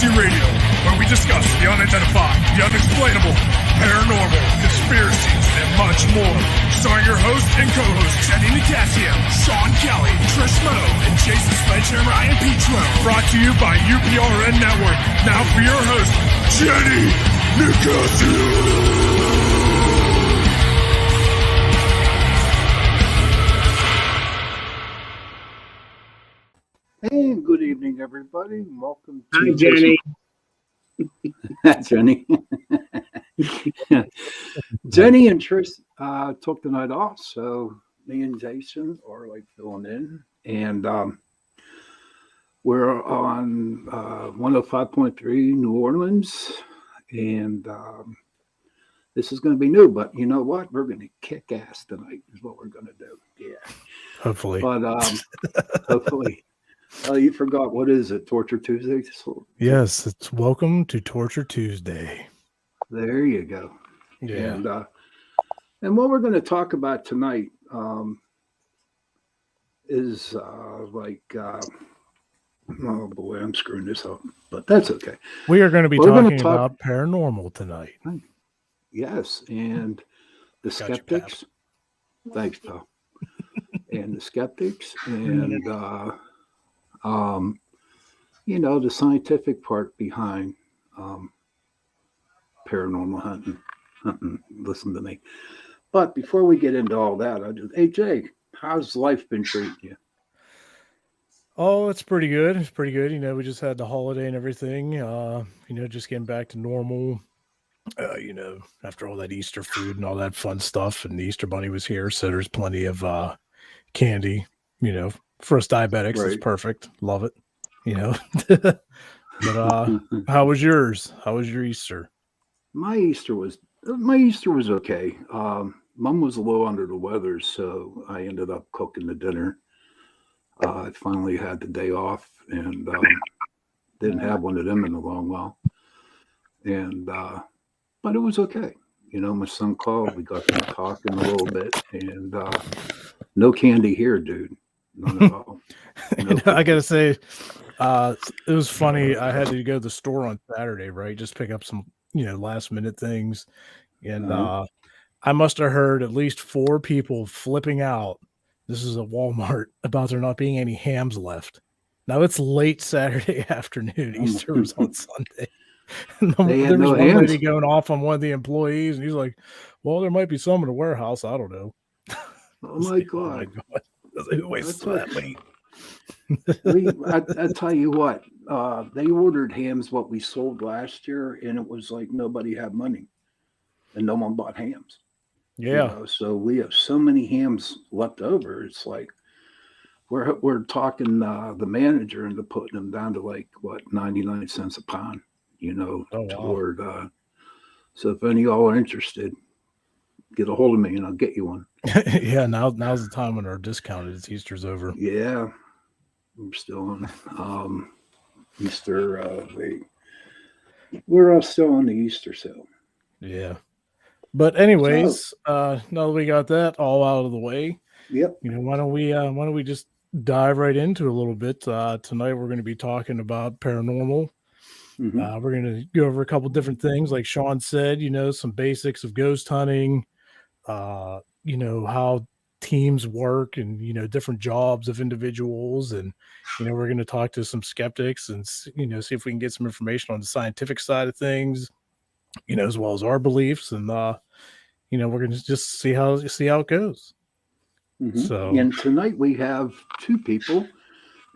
Conspiracy Radio, where we discuss the unidentified, the unexplainable, paranormal, conspiracies, and much more. Starring your host and co-hosts, Jenny Nicasio, Sean Kelly, Trish Moe, and Jason Sledgehammer Ryan Petro. Brought to you by UPRN Network. Now for your host, Jenny Nicasio. Hey, good evening, everybody. Welcome to Hi, Jenny. Jenny. Jenny and Trish took the night off, so me and Jason are like filling in, and we're on 105.3 New Orleans, and this is going to be new. But you know what? We're going to kick ass tonight. Is what we're going to do. Yeah, hopefully. But hopefully. Oh, you forgot. What is it? Torture Tuesday? Yes, it's welcome to Torture Tuesday. There you go. Yeah. And what we're going to talk about tonight is oh boy, I'm screwing this up, but that's okay. We are going to be talking about paranormal tonight. Yes, and the skeptics. Thanks, pal. And the skeptics, and the scientific part behind paranormal hunting. Listen to me. But before we get into all that, hey Jay, how's life been treating you? Oh, it's pretty good. It's pretty good. We just had the holiday and everything. Just getting back to normal. After all that Easter food and all that fun stuff, and the Easter Bunny was here, so there's plenty of candy. For us diabetics, right. It's perfect. Love it. But how was yours? How was your Easter? My Easter was okay. Mom was a little under the weather, so I ended up cooking the dinner. I finally had the day off and didn't have one of them in a long while. And but it was okay. My son called. We got to talking a little bit, and no candy here, dude. None at all. I gotta say, it was funny. I had to go to the store on Saturday, right? Just pick up some, last minute things. And I must have heard at least 4 people flipping out. This is a Walmart about there not being any hams left. Now it's late Saturday afternoon. Easter was on Sunday. There was one lady going off on one of the employees, and he's like, "Well, there might be some in the warehouse. I don't know." Oh my God. Who waits till that late? I tell you what, they ordered hams what we sold last year, and it was like nobody had money, and no one bought hams. Yeah. So we have so many hams left over. It's like we're talking the manager into putting them down to 99 cents a pound. Toward. So if any of y'all are interested, get a hold of me and I'll get you one. Yeah, now's the time when our discounted. It's Easter's over. Yeah, I'm still on Easter. We're still on the Easter sale. Yeah, but anyways, now that we got that all out of the way, yep. Why don't we just dive right into a little bit? Tonight we're going to be talking about paranormal. Mm-hmm. We're going to go over a couple different things, like Shawn said. Some basics of ghost hunting. How teams work and, different jobs of individuals. And, we're going to talk to some skeptics and, see if we can get some information on the scientific side of things, as well as our beliefs. And, we're going to just see how it goes. Mm-hmm. So, and tonight we have 2 people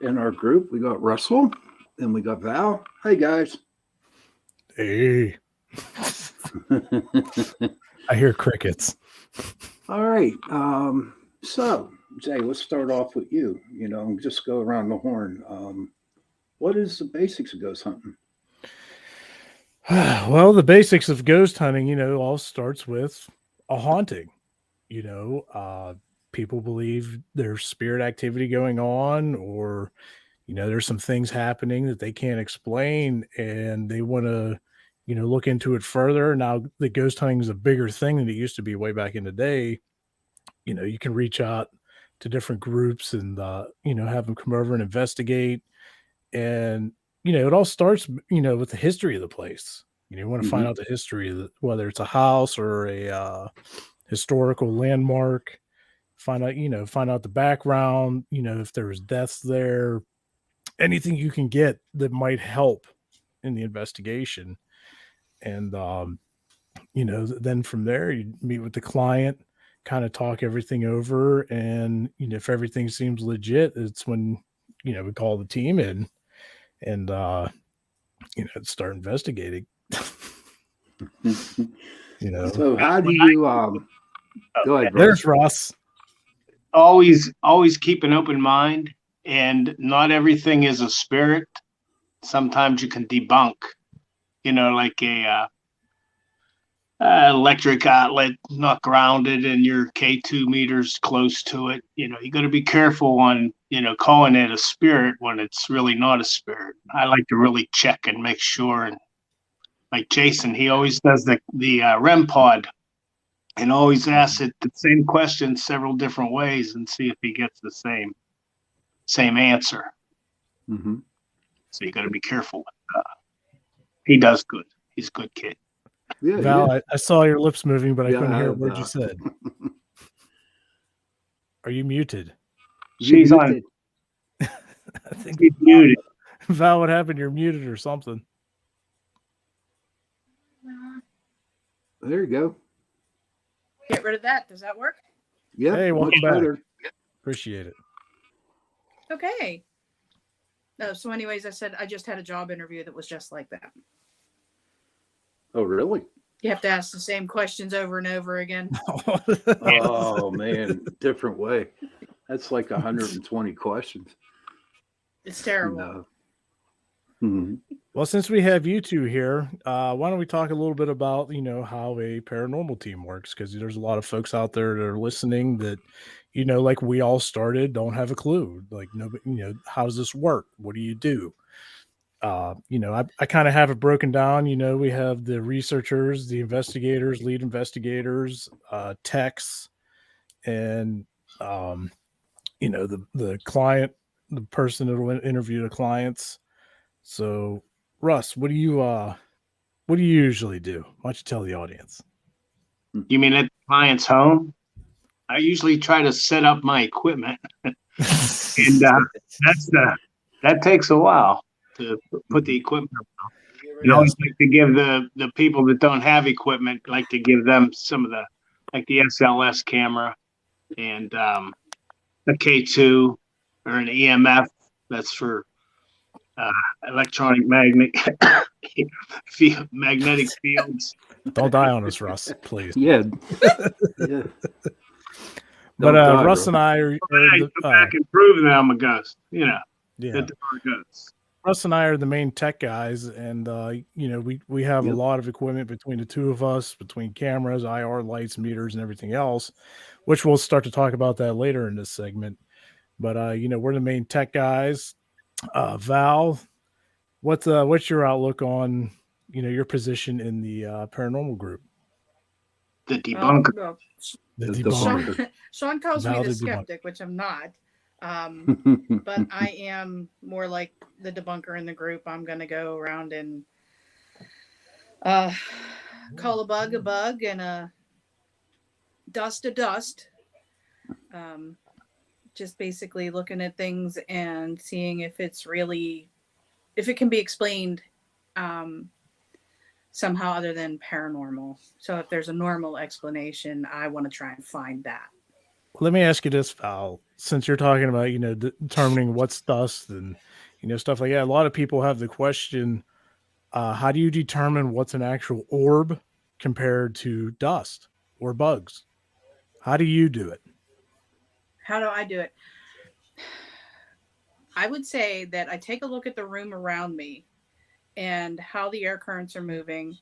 in our group. We got Russell and we got Val. Hey, guys. Hey. I hear crickets. All right. So, Jay, let's start off with you. Just go around the horn. What is the basics of ghost hunting? Well, the basics of ghost hunting, all starts with a haunting. People believe there's spirit activity going on, or, there's some things happening that they can't explain, and they want to, look into it further. Now, the ghost hunting is a bigger thing than it used to be way back in the day. You can reach out to different groups and, have them come over and investigate. And, it all starts, with the history of the place. You want to find Mhm. out the history of whether it's a house or a historical landmark. Find out the background. If there was deaths there, anything you can get that might help in the investigation. And then from there you meet with the client, kind of talk everything over, and if everything seems legit, it's when we call the team in and start investigating. So how do you go ahead, There's Russ? Ross. Always keep an open mind, and not everything is a spirit. Sometimes you can debunk, like a electric outlet not grounded and your K2 meters close to it. You got to be careful on, calling it a spirit when it's really not a spirit. I like to really check and make sure. And like Jason, he always does the REM pod and always asks it the same question several different ways and see if he gets the same answer. Mm-hmm. So you got to be careful. He does good. He's a good kid. Yeah, Val, I saw your lips moving, but I couldn't hear a word you have, said. Are you muted? She's on. muted. I think She's muted. Val, what happened? You're muted or something. There you go. Get rid of that. Does that work? Yeah, Hey, much welcome back. better. Appreciate it. Okay. So anyways, I said I just had a job interview that was just like that. Oh, really? You have to ask the same questions over and over again. Oh man, different way. That's like 120 questions. It's terrible. Mm-hmm. Well, since we have you two here, why don't we talk a little bit about how a paranormal team works? Because there's a lot of folks out there that are listening that like we all started, don't have a clue. Like nobody, how does this work? What do you do? I kind of have it broken down. We have the researchers, the investigators, lead investigators, techs, and the client, the person that will interview the clients. So, Russ, what do you usually do? Why don't you tell the audience? You mean at the client's home? I usually try to set up my equipment, and that takes a while to put the equipment up. And I always like to give the people that don't have equipment, like to give them some of the SLS camera and a K2 or an EMF. That's for electronic magnetic fields. Don't die on us, Russ, please. Yeah. Yeah. But die, Russ bro. and I are Come back and prove that I'm a ghost. yeah. That there are ghosts. Russ and I are the main tech guys, and we have a lot of equipment between the two of us, between cameras, IR lights, meters, and everything else, which we'll start to talk about that later in this segment. But we're the main tech guys. Val, what's your outlook on your position in the paranormal group? The debunker. The debunker. Sean calls Val me the the skeptic, which I'm not. But I am more like the debunker in the group. I'm going to go around and call a bug, and a dust. Just basically looking at things and seeing if it can be explained somehow other than paranormal. So if there's a normal explanation, I want to try and find that. Let me ask you this, Val. Since you're talking about, determining what's dust and, stuff like that, a lot of people have the question, how do you determine what's an actual orb compared to dust or bugs? How do you do it? How do I do it? I would say that I take a look at the room around me and how the air currents are moving,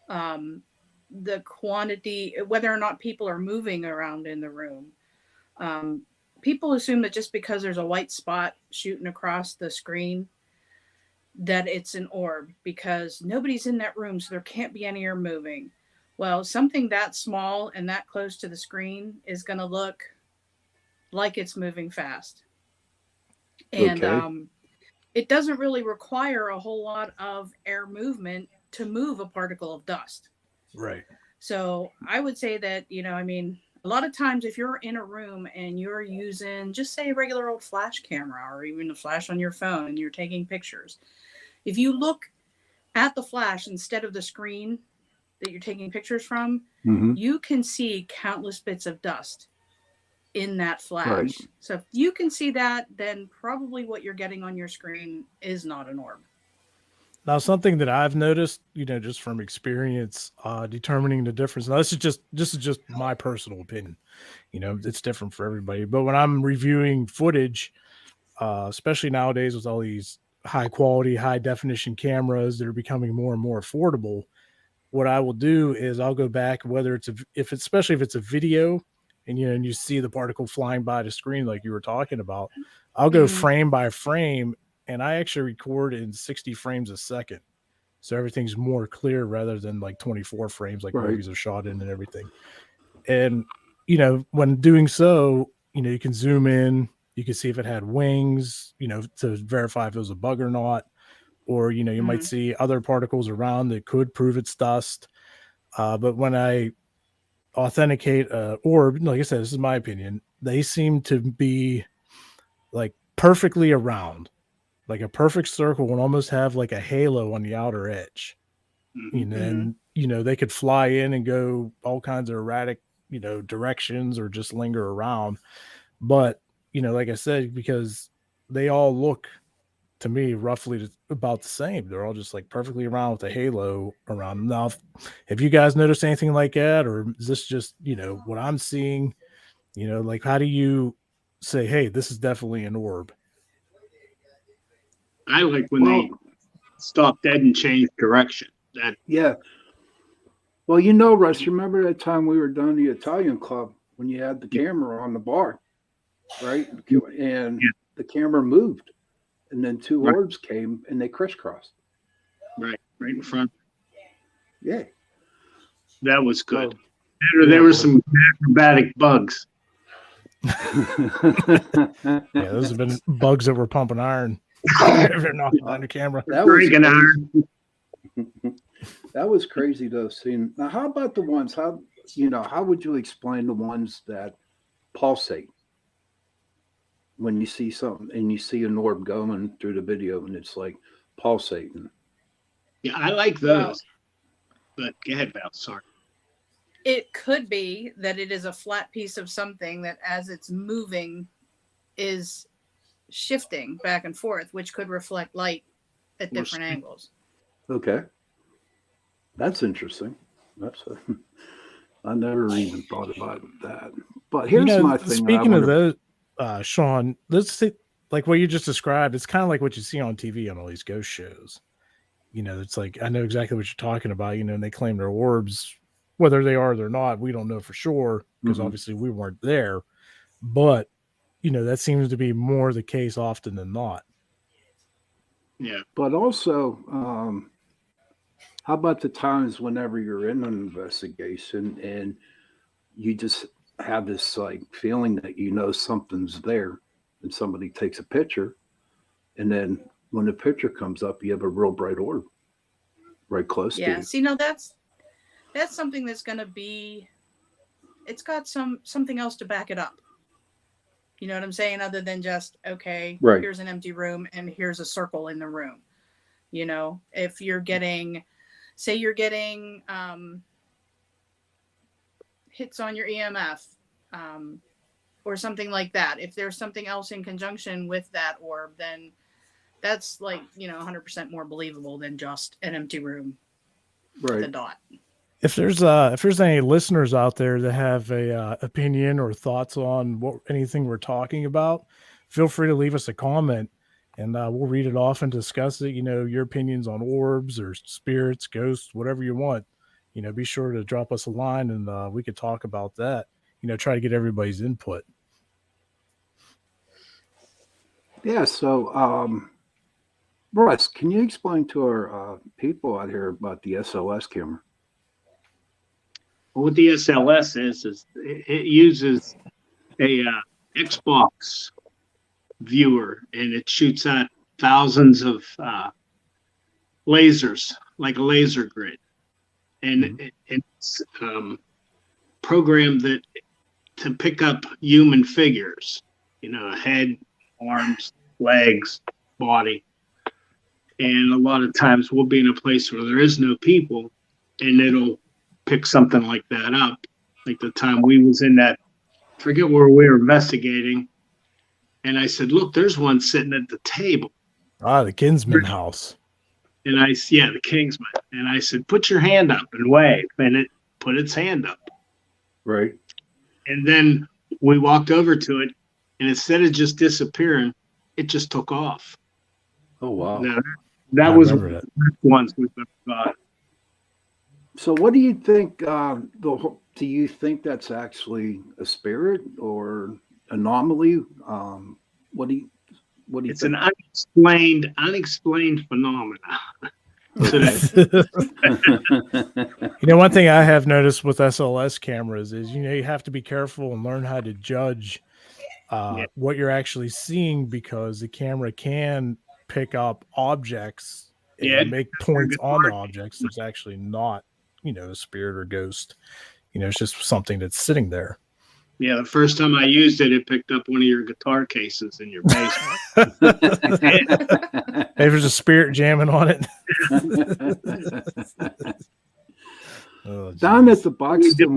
the quantity, whether or not people are moving around in the room. People assume that just because there's a white spot shooting across the screen, that it's an orb, because nobody's in that room, so there can't be any air moving. Well, something that small and that close to the screen is going to look like it's moving fast. And it doesn't really require a whole lot of air movement to move a particle of dust. Right. So I would say that, I mean, a lot of times if you're in a room and you're using just say a regular old flash camera or even a flash on your phone and you're taking pictures, if you look at the flash instead of the screen that you're taking pictures from, you can see countless bits of dust in that flash. Right. So if you can see that, then probably what you're getting on your screen is not an orb. Now, something that I've noticed, just from experience, determining the difference. Now, this is just my personal opinion. It's different for everybody. But when I'm reviewing footage, especially nowadays with all these high quality, high definition cameras that are becoming more and more affordable, what I will do is I'll go back, whether especially if it's a video, and you see the particle flying by the screen like you were talking about, I'll go frame by frame. And I actually record in 60 frames a second. So everything's more clear rather than like 24 frames like movies are shot in and everything. And, when doing so, you can zoom in, you can see if it had wings, to verify if it was a bug or not. Or, you might see other particles around that could prove it's dust. But when I authenticate orb, like I said, this is my opinion, they seem to be like perfectly around. Like a perfect circle would almost have like a halo on the outer edge. And, they could fly in and go all kinds of erratic, directions or just linger around. But, like I said, because they all look to me roughly about the same. They're all just like perfectly around with a halo around them. Now, if you guys notice anything like that, or is this just, what I'm seeing, like how do you say, hey, this is definitely an orb? I like when they stop dead and change direction. Yeah. Well, Russ, remember that time we were down the Italian club when you had the camera on the bar, right? And the camera moved, and then two orbs came and they crisscrossed. Right in front. Yeah. That was good. There were some acrobatic bugs. Yeah, those have been bugs that were pumping iron. They're knocking on the camera. That was crazy though. Seeing now, how about the ones? How would you explain the ones that pulsate when you see something and you see an orb going through the video and it's like pulsating? Yeah, I like those. But go ahead, Val. Sorry. It could be that it is a flat piece of something that, as it's moving, is shifting back and forth, which could reflect light at different angles. Okay. That's interesting. I never even thought about that. But here's my thing. Speaking of those, Shawn, let's say, like what you just described, it's kind of like what you see on TV on all these ghost shows. It's like, I know exactly what you're talking about, and they claim they're orbs, whether they are or they're not, we don't know for sure, because obviously we weren't there. But, that seems to be more the case often than not. Yeah. But also, how about the times whenever you're in an investigation and you just have this like feeling that something's there, and somebody takes a picture, and then when the picture comes up, you have a real bright orb right close to you. Yeah, see, no, that's something that's going to be, it's got something else to back it up. You know what I'm saying? Other than just, okay, here's an empty room and here's a circle in the room. If you're getting, say you're getting hits on your EMF or something like that. If there's something else in conjunction with that orb, then that's like, 100% more believable than just an empty room with a dot. If there's any listeners out there that have a opinion or thoughts on anything we're talking about, feel free to leave us a comment, and we'll read it off and discuss it. Your opinions on orbs or spirits, ghosts, whatever you want. Be sure to drop us a line, and we could talk about that. Try to get everybody's input. Yeah. So, Russ, can you explain to our people out here about the SLS camera? What the SLS is it uses a Xbox viewer, and it shoots at thousands of lasers, like a laser grid, and it's programmed that to pick up human figures, head, arms, legs, body. And a lot of times we'll be in a place where there is no people, and it'll pick something like that up. Like the time we was in that, forget where we were investigating, and I said, "Look, there's one sitting at the table." The Kinsman house. And the Kingsman. And I said, "Put your hand up and wave," and it put its hand up. Right. And then we walked over to it, and instead of just disappearing, it just took off. Oh, wow. Now, that was one of the best ones we've ever got. So what do you think, do you think that's actually a spirit or anomaly? What do you It's think? an unexplained phenomena. One thing I have noticed with SLS cameras is, you have to be careful and learn how to judge what you're actually seeing, because the camera can pick up objects and make points on the objects. There's actually not, a spirit or ghost. It's just something that's sitting there. Yeah, the first time I used it, it picked up one of your guitar cases in your basement. Hey, there's a spirit jamming on it. Down at the Buxton,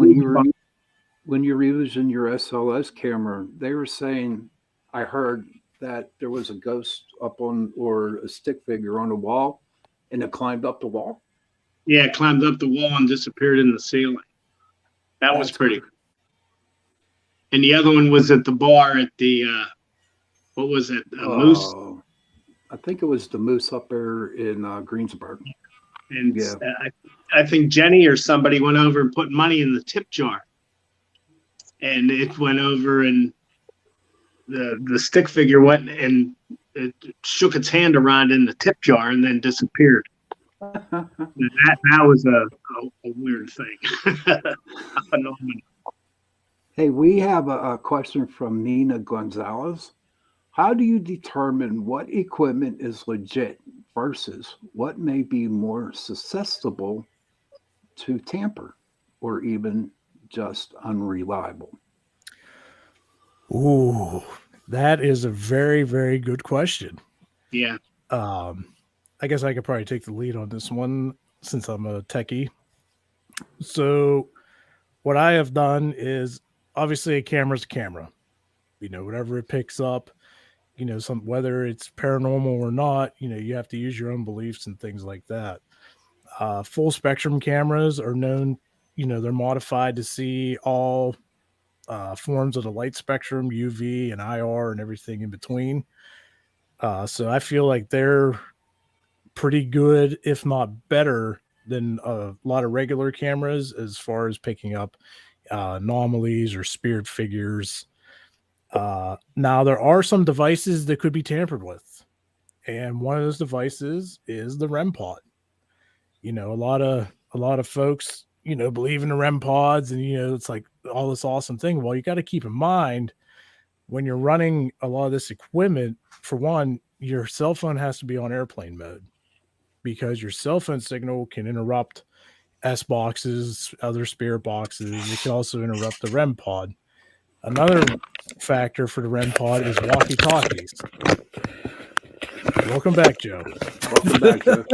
when you were using your SLS camera, they were saying, I heard that there was a ghost up on, or a stick figure on a wall, and it climbed up the wall. Yeah, it climbed up the wall and disappeared in the ceiling. That was pretty cool. And the other one was at the bar at the, what was it? Moose? I think it was the Moose up there in Greensburg. And I think Jenny or somebody went over and put money in the tip jar. And it went over, and the stick figure went and it shook its hand around in the tip jar and then disappeared. That was a weird thing. A phenomenon. Hey, we have a question from Nina Gonzalez. How do you determine what equipment is legit versus what may be more susceptible to tamper or even just unreliable? Ooh, that is a very, very good question. Yeah. I guess I could probably take the lead on this one since I'm a techie. So what I have done is, obviously a camera's a camera. Whatever it picks up, whether it's paranormal or not, you have to use your own beliefs and things like that. Full spectrum cameras are known, they're modified to see all forms of the light spectrum, UV and IR and everything in between. So I feel like they're pretty good, if not better than a lot of regular cameras as far as picking up anomalies or spirit figures. Now there are some devices that could be tampered with, and one of those devices is the REM pod. A lot of folks believe in the REM pods, and it's like all this awesome thing. Well, you got to keep in mind when you're running a lot of this equipment, for one, your cell phone has to be on airplane mode, because your cell phone signal can interrupt S boxes, other spirit boxes. It can also interrupt the REM pod. Another factor for the REM pod is walkie-talkies. Welcome back, Joe. Welcome back, Joe.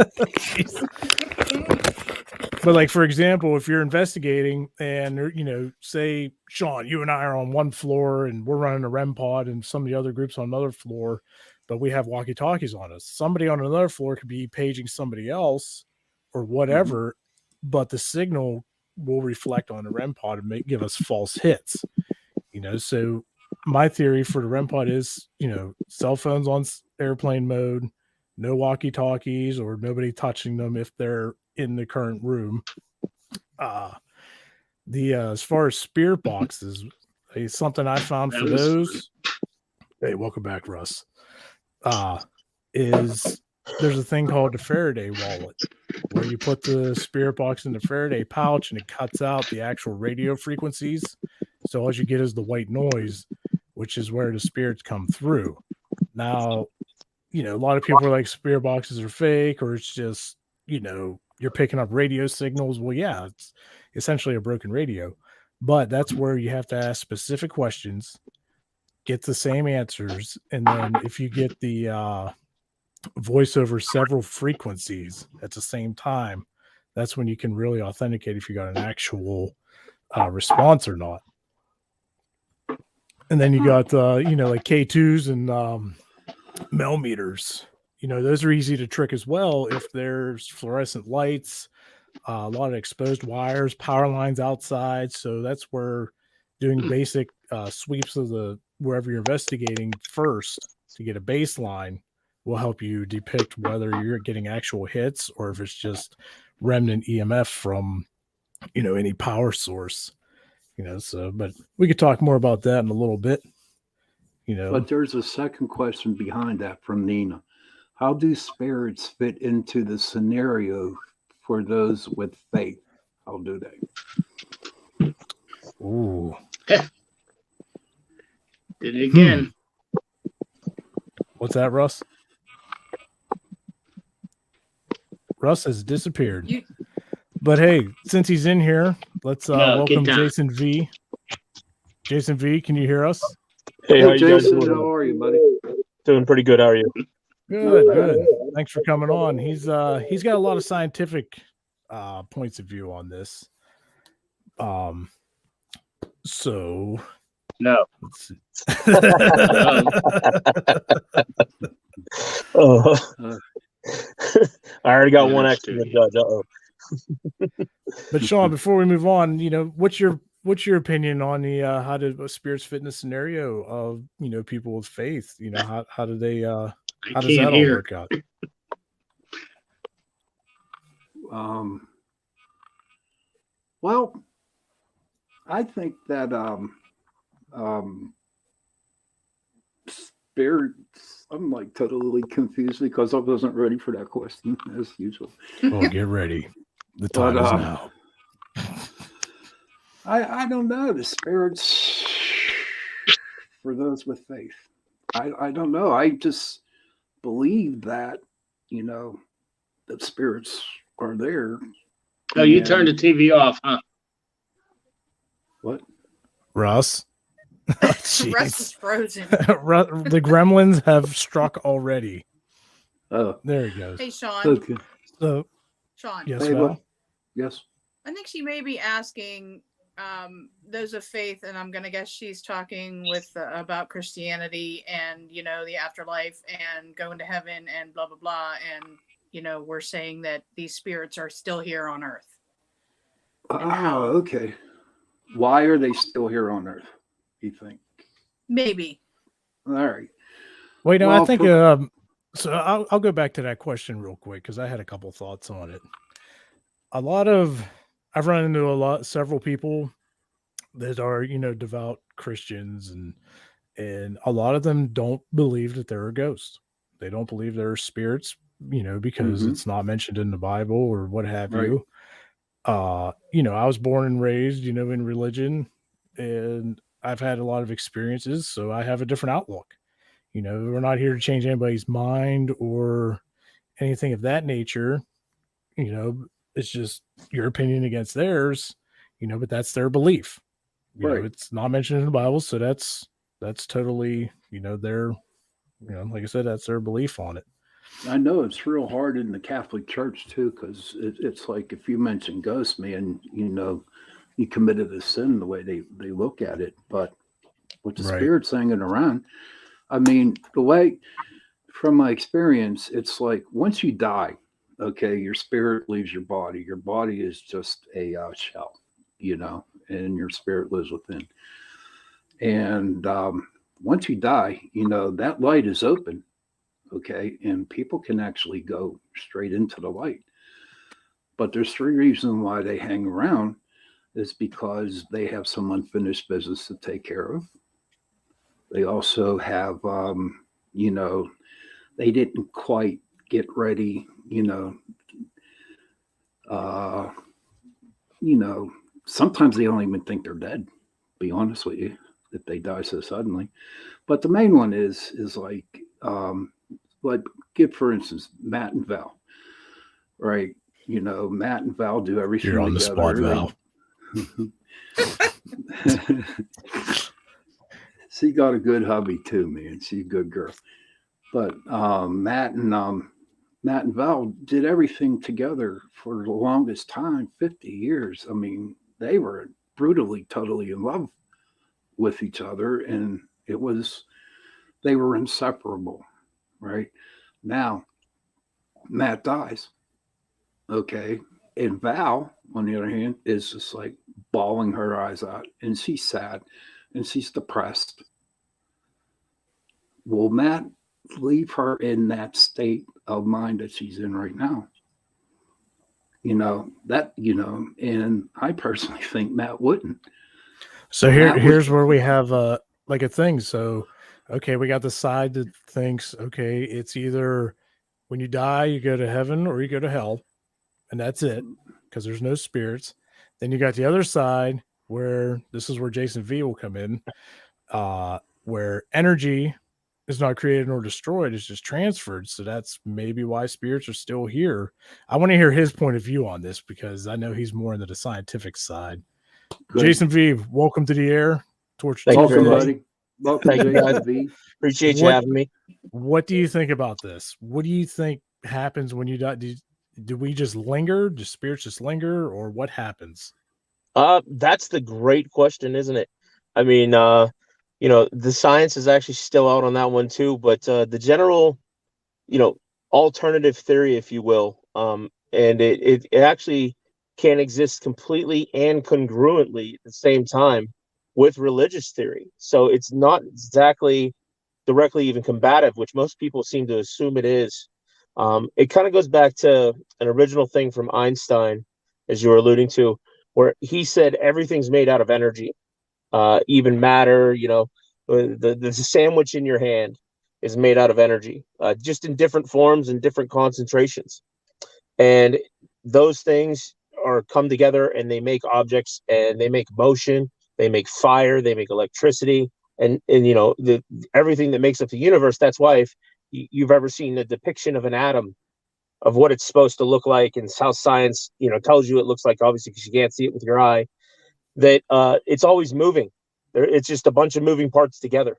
But like, for example, if you're investigating and, say, Shawn, you and I are on one floor and we're running a REM pod, and some of the other groups on another floor, but we have walkie-talkies on us. Somebody on another floor could be paging somebody else or whatever, but the signal will reflect on the REM pod and give us false hits. So my theory for the REM pod is, cell phones on airplane mode, no walkie-talkies or nobody touching them if they're in the current room. As far as spirit boxes, something I found for those. Hey, welcome back, Russ. Is there's a thing called the Faraday wallet, where you put the spirit box in the Faraday pouch and it cuts out the actual radio frequencies. So all you get is the white noise, which is where the spirits come through. Now, a lot of people are like spirit boxes are fake, or it's just, you're picking up radio signals. Well, yeah, it's essentially a broken radio, but that's where you have to ask specific questions, get the same answers. And then if you get the voice over several frequencies at the same time, that's when you can really authenticate if you got an actual response or not. And then you got, like K2s and millimeters. Those are easy to trick as well if there's fluorescent lights, a lot of exposed wires, power lines outside. So that's where doing basic sweeps of the wherever you're investigating first to get a baseline will help you depict whether you're getting actual hits or if it's just remnant EMF from, any power source. But we could talk more about that in a little bit. But there's a second question behind that from Nina. How do spirits fit into the scenario for those with faith? How do they? Ooh. Did it again. What's that, Russ? Russ has disappeared. But hey, since he's in here, let's welcome Jason V. Jason V, can you hear us? Hey, how you Jason, guys doing? how are you, buddy? Doing pretty good. How are you? Good. Thanks for coming on. He's got a lot of scientific points of view on this. So No. let's see. Oh. I already got Yeah, one that's extra to too judge. Uh-oh. But Shawn, before we move on, what's your opinion on the how do spirits fit in the scenario of people with faith? How do they how does that all work out? Well, I think that spirits, I'm like totally confused because I wasn't ready for that question as usual. Oh, get ready. The time is now. I don't know. The spirits for those with faith. I don't know. I just believe that, that spirits are there. Oh, you turned the TV off, huh? What? Russ? Russ is frozen. The gremlins have struck already. Oh, there he goes. Hey, Shawn. okay. So, Shawn. yes, Hey, Val? what? Yes. I think she may be asking those of faith, and I'm going to guess she's talking with about Christianity and, the afterlife and going to heaven and blah, blah, blah. And, we're saying that these spirits are still here on Earth. Oh, okay. Why are they still here on Earth, you think? Maybe. All right. Wait, no, Well, I think so I'll go back to that question real quick because I had a couple thoughts on it. I've run into several people that are, devout Christians, and a lot of them don't believe that there are ghosts. They don't believe there are spirits, because it's not mentioned in the Bible or what have you. I was born and raised, in religion, and I've had a lot of experiences, so I have a different outlook. We're not here to change anybody's mind or anything of that nature. It's just your opinion against theirs, but that's their belief. It's not mentioned in the Bible, so that's totally, their, like I said, that's their belief on it. I know it's real hard in the Catholic Church too, because it's like if you mention ghosts, man, you committed a sin the way they look at it. But with the spirits hanging around, I mean, the way, from my experience, it's like once you die, okay, your spirit leaves your body. Your body is just a shell, and your spirit lives within. And once you die, that light is open. Okay, and people can actually go straight into the light. But there's 3 reasons why they hang around is because they have some unfinished business to take care of. They also have, they didn't quite get ready, sometimes they don't even think they're dead, be honest with you, if they die so suddenly. But the main one is like, like, get for instance, Matt and Val, right? You know, Matt and Val do everything You're on the spot, together. Val. She got a good hubby too, man. She's a good girl. But Matt and Val did everything together for the longest time, 50 years. I mean, they were brutally, totally in love with each other, and they were inseparable, right? Now, Matt dies, okay? And Val, on the other hand, is just like bawling her eyes out, and she's sad, and she's depressed. Will Matt leave her in that state of mind that she's in right now? And I personally think Matt wouldn't. So here's where we have like a thing. So, okay, we got the side that thinks, okay, it's either when you die, you go to heaven or you go to hell, and that's it, because there's no spirits. Then you got the other side where this is where Jason V will come in, where energy is not created nor destroyed, it's just transferred. So that's maybe why spirits are still here. I want to hear his point of view on this, because I know he's more into the scientific side. Good. Jason V, welcome to the air. Welcome, buddy. Welcome, Jason V. Appreciate you having me. What do you think about this? What do you think happens when you die? Do we just linger? Do spirits just linger, or what happens? That's the great question, isn't it? I mean, the science is actually still out on that one too, but the general, alternative theory, if you will, and it actually can exist completely and congruently at the same time with religious theory. So it's not exactly directly even combative, which most people seem to assume it is. It kind of goes back to an original thing from Einstein, as you were alluding to, where he said everything's made out of energy, even matter. The sandwich in your hand is made out of energy, just in different forms and different concentrations. And those things come together and they make objects, and they make motion, they make fire, they make electricity, and everything that makes up the universe. That's why if you've ever seen a depiction of an atom, of what it's supposed to look like, and how science tells you it looks like, obviously because you can't see it with your eye, that it's always moving. It's just a bunch of moving parts together,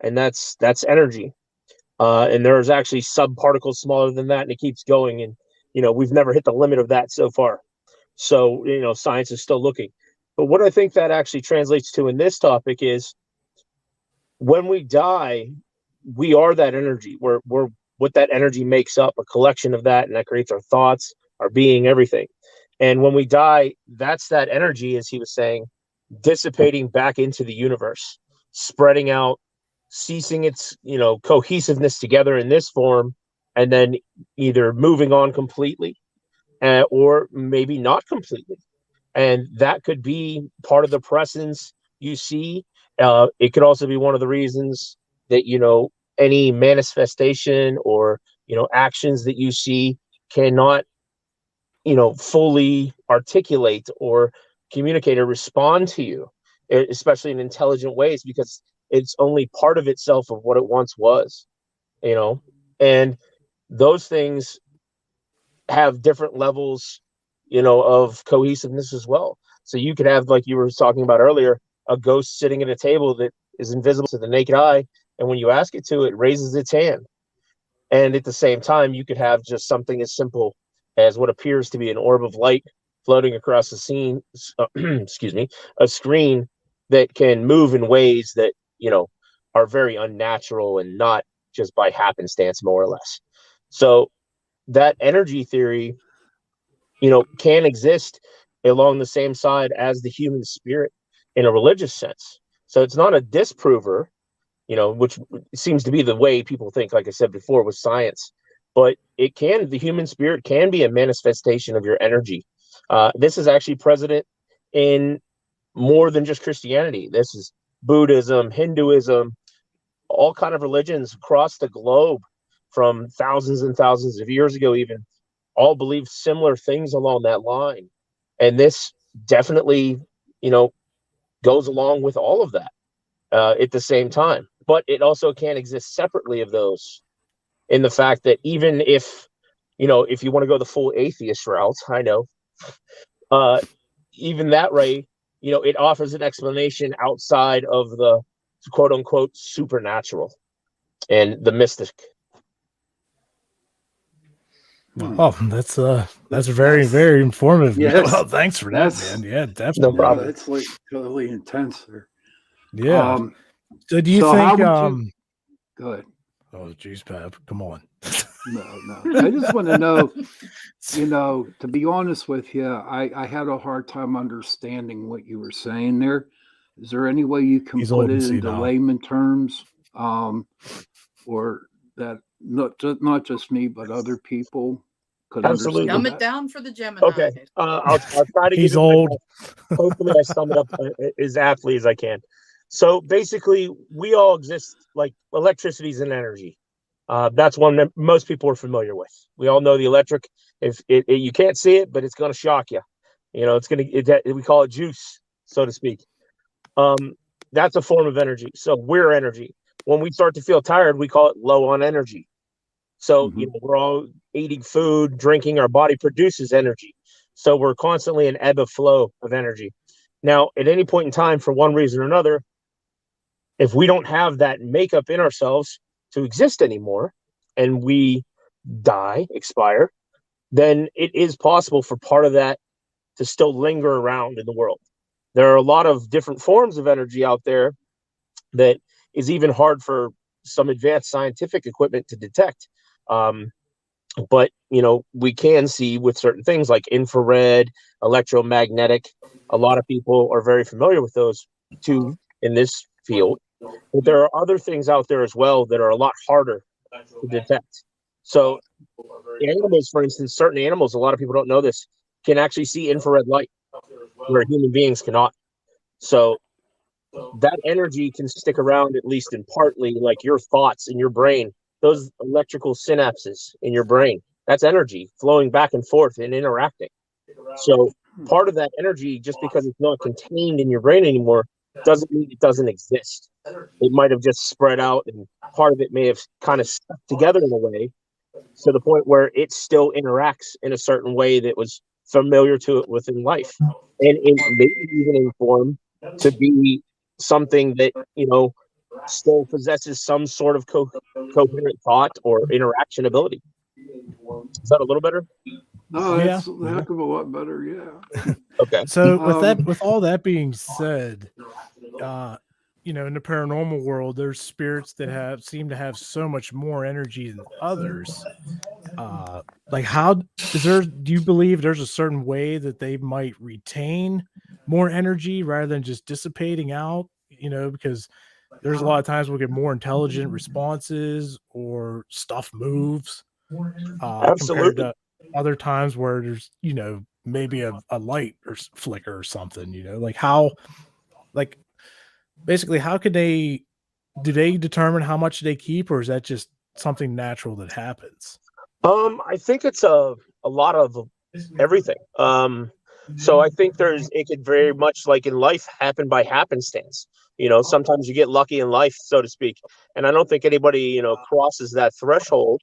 and that's energy. And there's actually subparticles smaller than that, and it keeps going. And we've never hit the limit of that so far. So science is still looking. But what I think that actually translates to in this topic is, when we die, we are that energy. We're what that energy makes up, a collection of that, and that creates our thoughts, our being, everything. And when we die, that's that energy, as he was saying, dissipating back into the universe, spreading out, ceasing its cohesiveness together in this form, and then either moving on completely, or maybe not completely. And that could be part of the presence you see. It could also be one of the reasons that any manifestation or actions that you see cannot fully articulate or communicate or respond to you, especially in intelligent ways, because it's only part of itself of what it once was. And those things have different levels of cohesiveness as well. So you could have, like you were talking about earlier, a ghost sitting at a table that is invisible to the naked eye, and when you ask it to, it raises its hand. And at the same time, you could have just something as simple as what appears to be an orb of light floating across the scene, a screen that can move in ways that are very unnatural and not just by happenstance, more or less. So that energy theory can exist along the same side as the human spirit in a religious sense. So it's not a disprover, which seems to be the way people think, like I said before, with science. But the human spirit can be a manifestation of your energy. This is actually present in more than just Christianity. This is Buddhism, Hinduism, all kind of religions across the globe from thousands and thousands of years ago, even, all believe similar things along that line. And this definitely, goes along with all of that at the same time. But it also can't exist separately of those. in the fact that even if, if you want to go the full atheist route, I know, even that way, it offers an explanation outside of the quote unquote supernatural and the mystic. Oh, that's very, very informative. Yes. Well, thanks for that, man. Yeah, definitely. No problem. It's like totally intense there. Yeah. So do you so think how would you, go ahead. Oh geez, Pep, come on. No. I just want to know, to be honest with you, I had a hard time understanding what you were saying there. Is there any way you can He's put old it and into senile. layman terms, or that not just me, but other people could Absolutely. Dumb understand it that? down for the Gemini. Okay. I'll try to He's give it my old. best. Hopefully I sum it up as aptly as I can. So basically, we all exist, like electricity is an energy. That's one that most people are familiar with. We all know the electric. If you can't see it, but it's going to shock you. We call it juice, so to speak. That's a form of energy. So we're energy. When we start to feel tired, we call it low on energy. So we're all eating food, drinking. Our body produces energy. So we're constantly an ebb and flow of energy. Now, at any point in time, for one reason or another, if we don't have that makeup in ourselves to exist anymore, and we die, expire, then it is possible for part of that to still linger around in the world. There are a lot of different forms of energy out there that is even hard for some advanced scientific equipment to detect. But we can see with certain things like infrared, electromagnetic. A lot of people are very familiar with those two in this field. But there are other things out there as well that are a lot harder to detect. So animals, for instance, certain animals, a lot of people don't know this, can actually see infrared light where human beings cannot. So that energy can stick around, at least in partly, like your thoughts in your brain, those electrical synapses in your brain. That's energy flowing back and forth and interacting. So part of that energy, just because it's not contained in your brain anymore, doesn't mean it doesn't exist. It might have just spread out, and part of it may have kind of stuck together in a way to the point where it still interacts in a certain way that was familiar to it within life. And maybe even in form to be something that, still possesses some sort of coherent thought or interaction ability. Is that a little better? No, Yeah. that's a heck of a lot better. Yeah. Okay. So with all that being said, in the paranormal world, there's spirits that seem to have so much more energy than others. Like do you believe there's a certain way that they might retain more energy rather than just dissipating out? Because there's a lot of times we'll get more intelligent responses or stuff moves compared Absolutely. to other times where there's, maybe a light or flicker or something, like basically how do they determine how much they keep, or is that just something natural that happens? I think it's a lot of everything. So I think it could very much, like in life, happen by happenstance. Sometimes you get lucky in life, so to speak. And I don't think anybody, crosses that threshold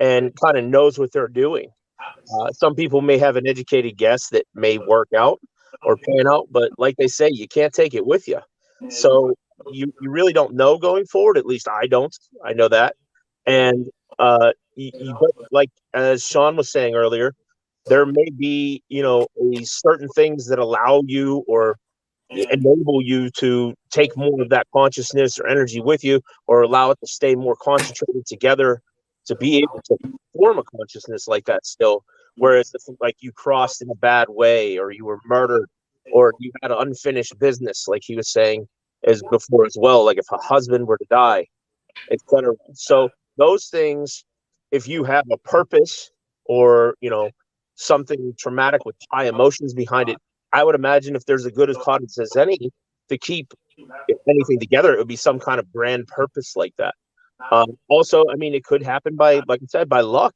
and kind of knows what they're doing. Some people may have an educated guess that may work out or pan out, but like they say, you can't take it with you. So you really don't know going forward. At least I don't. I know that. And but like as Shawn was saying earlier, there may be, certain things that allow you or enable you to take more of that consciousness or energy with you, or allow it to stay more concentrated together to be able to form a consciousness like that still. Whereas if like you crossed in a bad way, or you were murdered, or you had an unfinished business, like he was saying as before as well, like if a husband were to die, etc. So those things, if you have a purpose or, something traumatic with high emotions behind it, I would imagine if there's a good as cause as any to keep anything together, it would be some kind of grand purpose like that. Also, I mean, it could happen by, like I said, by luck.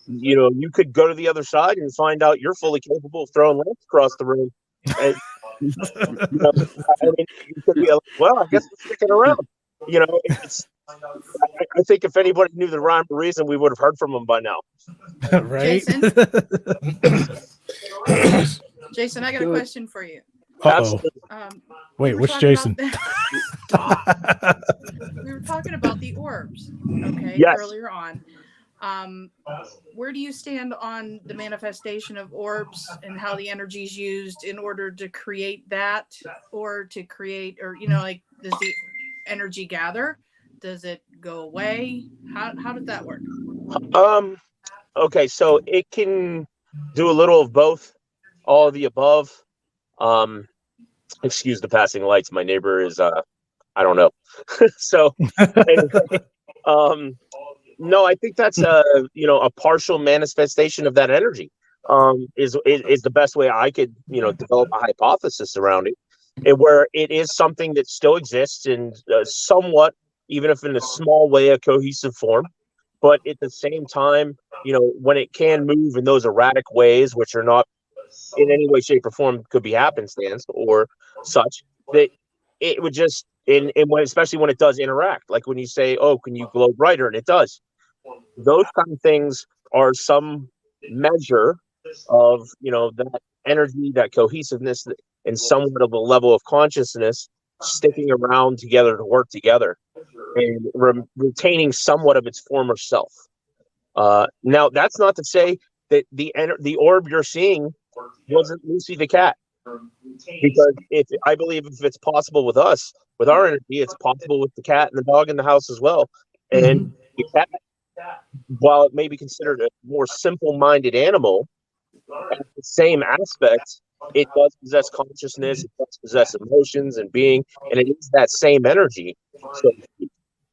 You could go to the other side and find out you're fully capable of throwing lamps across the room. And, I mean, you could be like, well, I guess we're sticking around. It's I think if anybody knew the rhyme or reason, we would have heard from them by now. Right? Jason? Jason, I got a question for you. Uh-oh. We Wait, were which talking Jason? we were talking about the orbs, okay, Yes. earlier on. Where do you stand on the manifestation of orbs and how the energy is used in order to create that, or to create, or like, does the energy gather? Does it go away? How does that work? Okay, so it can do a little of both, all of the above. Excuse the passing lights. My neighbor is I don't know. So anyway, no, I think that's a partial manifestation of that energy. Is the best way I could develop a hypothesis around it, and where it is something that still exists in somewhat, even if in a small way, a cohesive form, but at the same time, when it can move in those erratic ways, which are not in any way, shape, or form could be happenstance or such, that it would just and when, especially when it does interact, like when you say, "Oh, can you glow brighter?" and it does. Those kind of things are some measure of that energy, that cohesiveness, and somewhat of a level of consciousness sticking around together to work together and retaining somewhat of its former self. Now, that's not to say that the orb you're seeing wasn't Lucy the cat, because I believe if it's possible with us, with our energy, it's possible with the cat and the dog in the house as well. And the cat, while it may be considered a more simple-minded animal, at the same aspect, it does possess consciousness, it does possess emotions and being, and it is that same energy.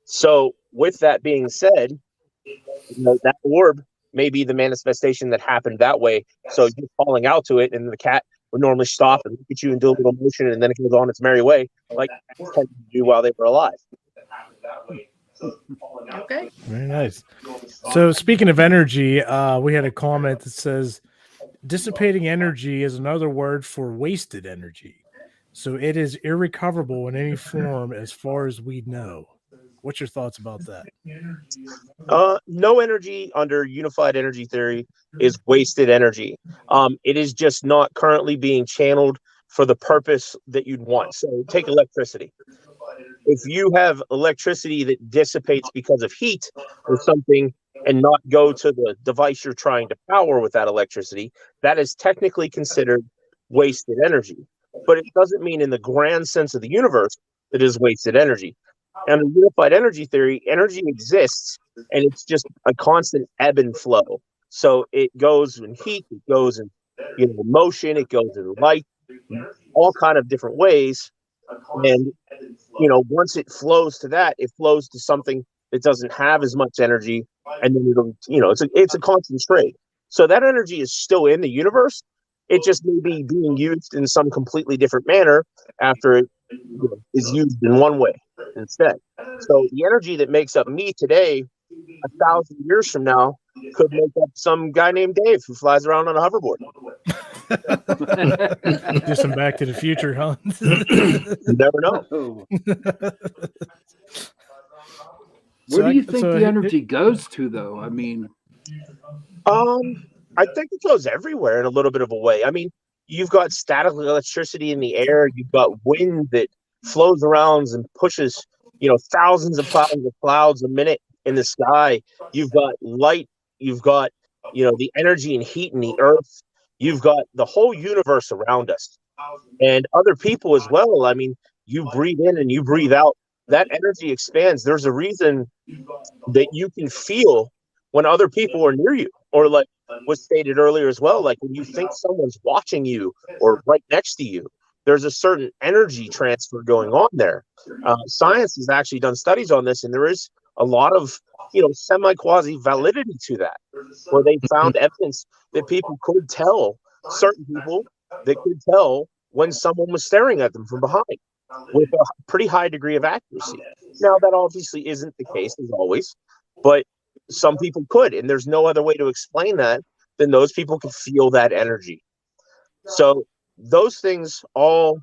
So with that being said, that orb may be the manifestation that happened that way. So you're calling out to it, and the cat would normally stop and look at you and do a little motion, and then it goes on its merry way, like cats tended to do while they were alive. Okay. Very nice. So speaking of energy, we had a comment that says dissipating energy is another word for wasted energy. So it is irrecoverable in any form as far as we know. What's your thoughts about that? No energy under unified energy theory is wasted energy. It is just not currently being channeled for the purpose that you'd want. So take electricity. If you have electricity that dissipates because of heat or something and not go to the device you're trying to power with that electricity, that is technically considered wasted energy. But it doesn't mean in the grand sense of the universe it is wasted energy. Under unified energy theory, energy exists and it's just a constant ebb and flow. So it goes in heat, it goes in motion, it goes in light, all kind of different ways. And once it flows to that, it flows to something that doesn't have as much energy, and then it'll it's a constant trade. So that energy is still in the universe. It just may be being used in some completely different manner after it is used in one way instead. So the energy that makes up me today, 1,000 years from now, could make up some guy named Dave who flies around on a hoverboard. Do some Back to the Future, huh? You never know. Where do you think the energy goes to, though? I mean, I think it goes everywhere in a little bit of a way. I mean, you've got static electricity in the air. You've got wind that flows around and pushes, thousands of clouds a minute in the sky. You've got light. You've got, the energy and heat in the earth. You've got the whole universe around us and other people as well. I mean, you breathe in and you breathe out. That energy expands. There's a reason that you can feel when other people are near you, or like was stated earlier as well, like when you think someone's watching you or right next to you, there's a certain energy transfer going on there. Science has actually done studies on this, and there is a lot of semi-quasi validity to that, where they found evidence that people could tell, certain people that could tell when someone was staring at them from behind with a pretty high degree of accuracy. Now, that obviously isn't the case as always, but some people could, and there's no other way to explain that than those people can feel that energy. So those things all,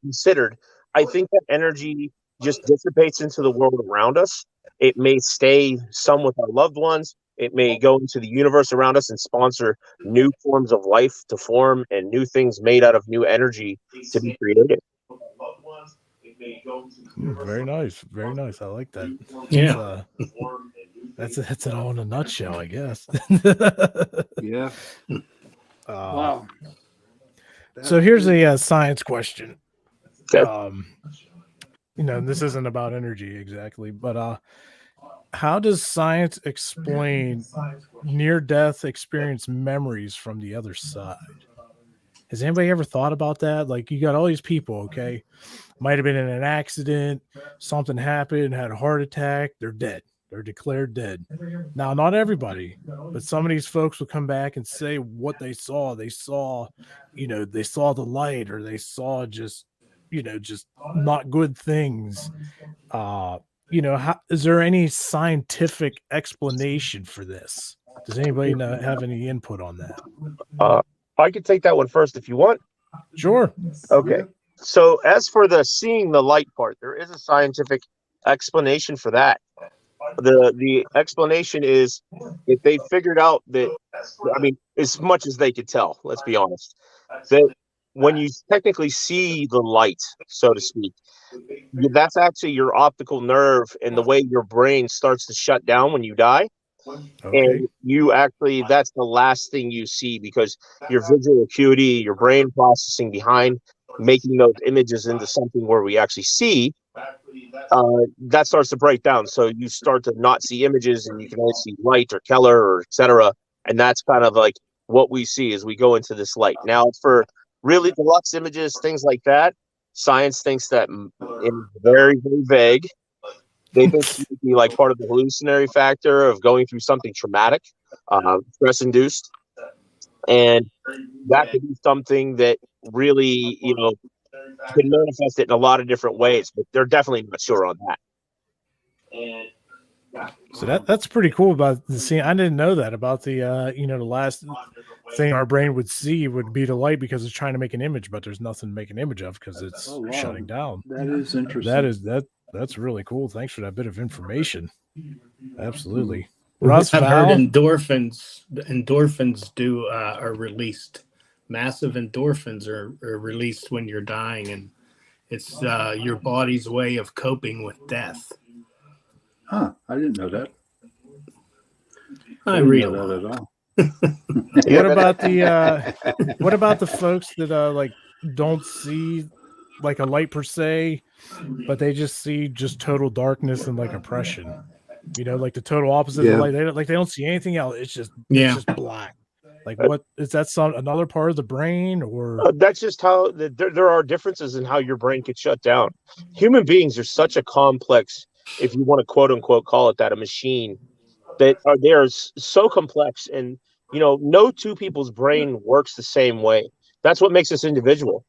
considered, I think that energy just dissipates into the world around us. It may stay some with our loved ones. It may go into the universe around us and sponsor new forms of life to form and new things made out of new energy to be created. Very nice. Very nice. I like that. Yeah. That's it all in a nutshell, I guess. Yeah. Wow. So here's a science question. Okay. This isn't about energy exactly, but how does science explain near-death experience memories from the other side? Has anybody ever thought about that? Like, you got all these people, okay? Might have been in an accident, something happened, had a heart attack, they're dead. They're declared dead. Now, not everybody, but some of these folks will come back and say what they saw. They saw, they saw the light, or they saw just not good things. Is there any scientific explanation for this? Does anybody have any input on that? I could take that one first if you want. Sure. Okay. So as for the seeing the light part, there is a scientific explanation for that. The explanation is if they figured out that, I mean, as much as they could tell, let's be honest, that when you technically see the light, so to speak, that's actually your optical nerve and the way your brain starts to shut down when you die. Okay. And you actually, that's the last thing you see, because your visual acuity, your brain processing behind making those images into something where we actually see, that starts to break down. So you start to not see images and you can only see light or color or etc. And that's kind of like what we see as we go into this light. Now, for really deluxe images, things like that, science thinks that is very, very vague. They think it would be like part of the hallucinatory factor of going through something traumatic, stress-induced. And that could be something that really, can manifest it in a lot of different ways, but they're definitely not sure on that. So that's pretty cool about the scene. I didn't know that about the the last thing our brain would see would be the light, because it's trying to make an image, but there's nothing to make an image of because it's shutting down. That is interesting. That's really cool. Thanks for that bit of information. Absolutely. Russ, I've heard endorphins are released. Massive endorphins are released when you're dying, and it's your body's way of coping with death. Huh? I didn't know that. I read that at all. What about the folks that like don't see like a light per se, but they just see just total darkness and like oppression? Like the total opposite of light. They don't see anything else. It's just black. Like, what is that? Another part of the brain, or that's just how there are differences in how your brain could shut down. Human beings are such a complex, if you want to quote unquote call it that, a machine, that they are so complex, and no two people's brain works the same way. That's what makes us individual.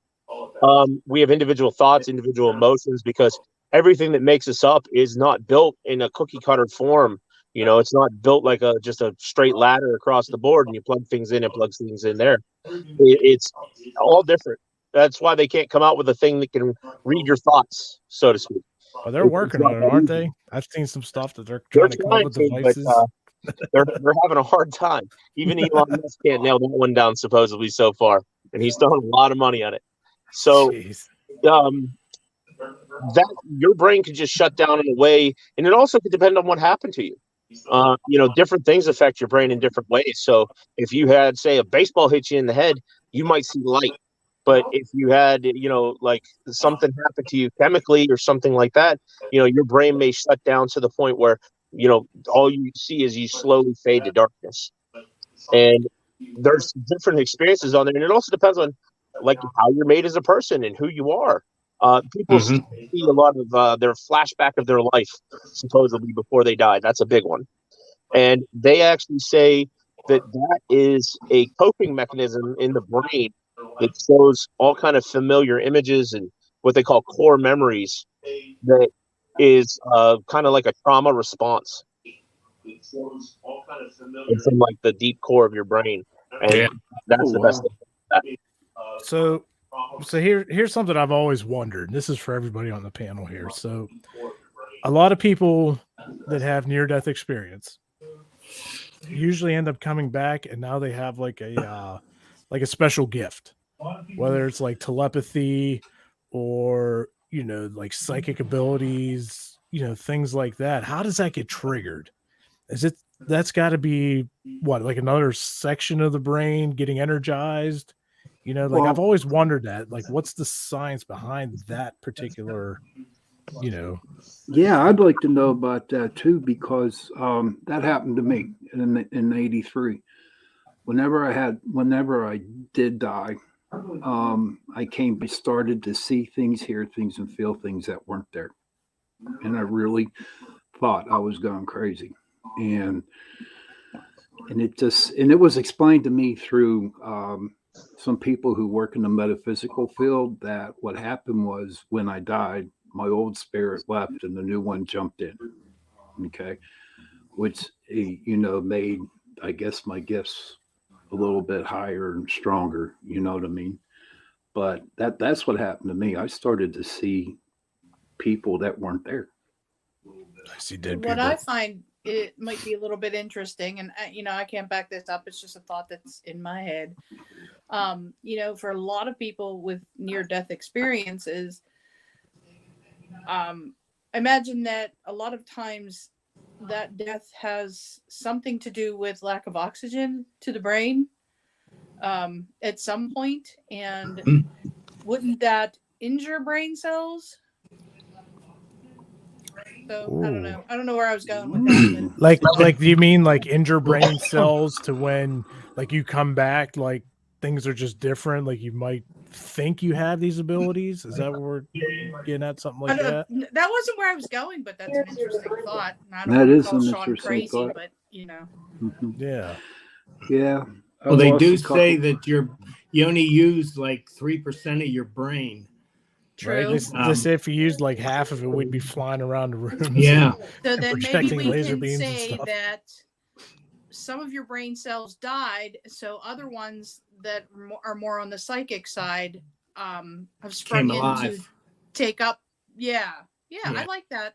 We have individual thoughts, individual emotions, because everything that makes us up is not built in a cookie cutter form. It's not built like just a straight ladder across the board and you plug things in and plug things in there. It's all different. That's why they can't come out with a thing that can read your thoughts, so to speak. Well, they're working on it, aren't they? I've seen some stuff that they're trying to come up with devices. But, they're having a hard time. Even Elon Musk can't nail that one down supposedly so far, and he's throwing a lot of money on it. So, that your brain could just shut down in a way, and it also could depend on what happened to you. Different things affect your brain in different ways. So if you had, say, a baseball hit you in the head, you might see light. But if you had, like something happened to you chemically or something like that, your brain may shut down to the point where, all you see is you slowly fade to darkness. And there's different experiences on there. And it also depends on like how you're made as a person and who you are. People see a lot of their flashback of their life, supposedly, before they die. That's a big one. And they actually say that is a coping mechanism in the brain that shows all kind of familiar images and what they call core memories that is kind of like a trauma response. It's from like the deep core of your brain. And that's the best thing. So So here's something I've always wondered. This is for everybody on the panel here. So a lot of people that have near-death experience usually end up coming back, and now they have like a special gift, whether it's like telepathy or like psychic abilities, things like that. How does that get triggered? That's got to be what, like another section of the brain getting energized? Well, I've always wondered that. Like, what's the science behind that particular, Yeah, I'd like to know about that too, because that happened to me in '83. Whenever I did die, I started to see things, hear things, and feel things that weren't there, and I really thought I was going crazy, and it was explained to me through some people who work in the metaphysical field that what happened was when I died, my old spirit left and the new one jumped in. Okay. Which, made, I guess, my gifts a little bit higher and stronger. You know what I mean? But that's what happened to me. I started to see people that weren't there. I see dead What people. I find it might be a little bit interesting, and I can't back this up. It's just a thought that's in my head. For a lot of people with near-death experiences, imagine that a lot of times that death has something to do with lack of oxygen to the brain at some point, and wouldn't that injure brain cells? So I don't know where I was going with that. Like, do you mean like injure brain cells to when like you come back, like things are just different? Like you might think you have these abilities. Is that what we're getting at? Something like that? That wasn't where I was going, but that's an interesting thought. And I don't That want to is call an Shawn interesting crazy, thought. but Yeah. Yeah. Well, they do say that you only use like 3% of your brain. True. Right? They say if you used like half of it, we'd be flying around the room. Yeah. So then maybe we laser can beams and say stuff. that some of your brain cells died, so other ones that are more on the psychic side have sprung in to take up. Yeah, I like that.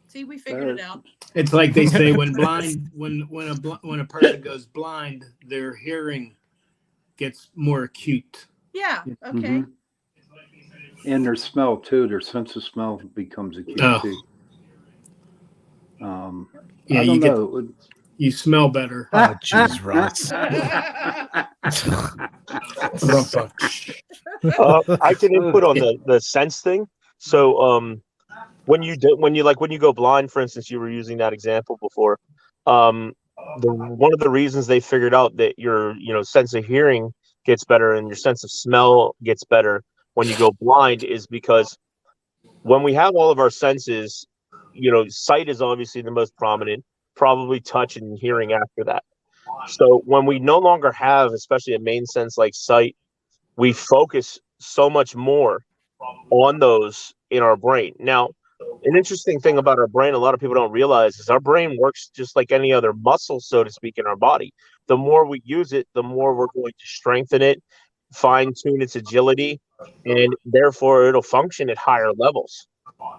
See, we figured it out. It's like they say when a person goes blind, their hearing gets more acute. Yeah. Okay. Mm-hmm. And their smell too. Their sense of smell becomes acute too. Yeah, I don't know. You smell better. Oh, jeez, Ross. I can input on the sense thing. So when you go blind, for instance, you were using that example before. One of the reasons they figured out that your sense of hearing gets better and your sense of smell gets better when you go blind is because when we have all of our senses, sight is obviously the most prominent, probably touch and hearing after that. So when we no longer have, especially a main sense like sight, we focus so much more on those in our brain. Now, an interesting thing about our brain, a lot of people don't realize, is our brain works just like any other muscle, so to speak, in our body. The more we use it, the more we're going to strengthen it, fine-tune its agility, and therefore it'll function at higher levels.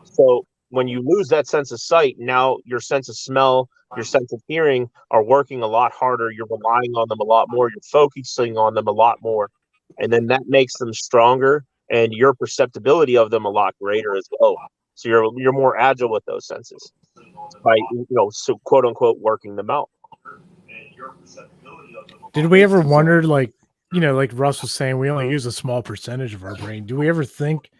So when you lose that sense of sight, now your sense of smell, your sense of hearing are working a lot harder. You're relying on them a lot more. You're focusing on them a lot more. And then that makes them stronger and your perceptibility of them a lot greater as well. So you're more agile with those senses by, so quote unquote, working them out. Did we ever wonder, like Russ was saying, we only use a small percentage of our brain. Do we ever think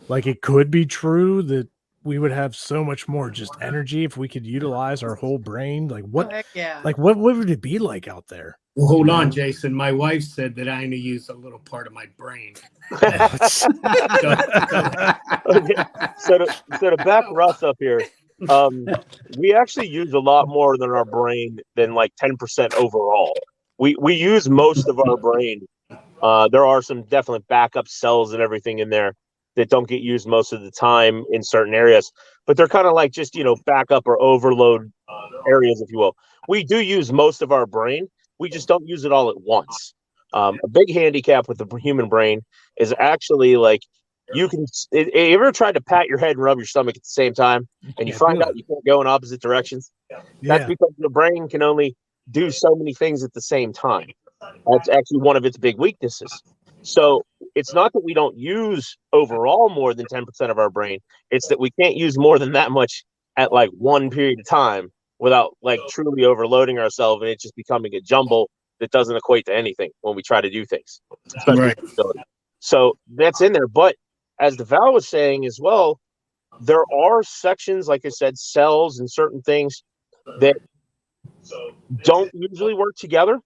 like it could be true that we would have so much more just energy if we could utilize our whole brain? Like what, what would it be like out there? Well, hold on, Jason. My wife said that I only use a little part of my brain. So to back Russ up here, we actually use a lot more than our brain than like 10% overall. We use most of our brain. There are some definite backup cells and everything in there that don't get used most of the time in certain areas, but they're kind of like just, backup or overload areas, if you will. We do use most of our brain. We just don't use it all at once. A big handicap with the human brain is actually like you ever tried to pat your head and rub your stomach at the same time, and you find out you can't go in opposite directions? That's because the brain can only do so many things at the same time. That's actually one of its big weaknesses. So it's not that we don't use overall more than 10% of our brain. It's that we can't use more than that much at like one period of time without like truly overloading ourselves, and it's just becoming a jumble that doesn't equate to anything when we try to do things, especially with ability. So that's in there. But as the Val was saying as well, there are sections, like I said, cells and certain things that don't usually work together.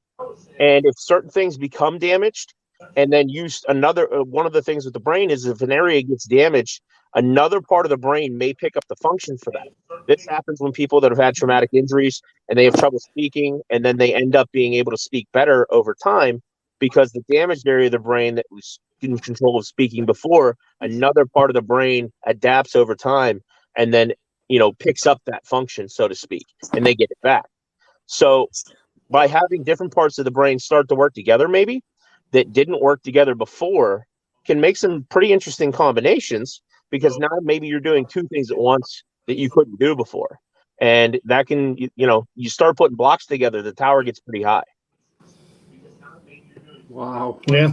And if certain things become damaged, and then one of the things with the brain is if an area gets damaged, another part of the brain may pick up the function for that. This happens when people that have had traumatic injuries and they have trouble speaking, and then they end up being able to speak better over time because the damaged area of the brain that was in control of speaking before, another part of the brain adapts over time and then, picks up that function, so to speak, and they get it back. So by having different parts of the brain start to work together, maybe that didn't work together before, can make some pretty interesting combinations, because now maybe you're doing two things at once that you couldn't do before. And that can, you start putting blocks together, the tower gets pretty high. Wow. Yeah.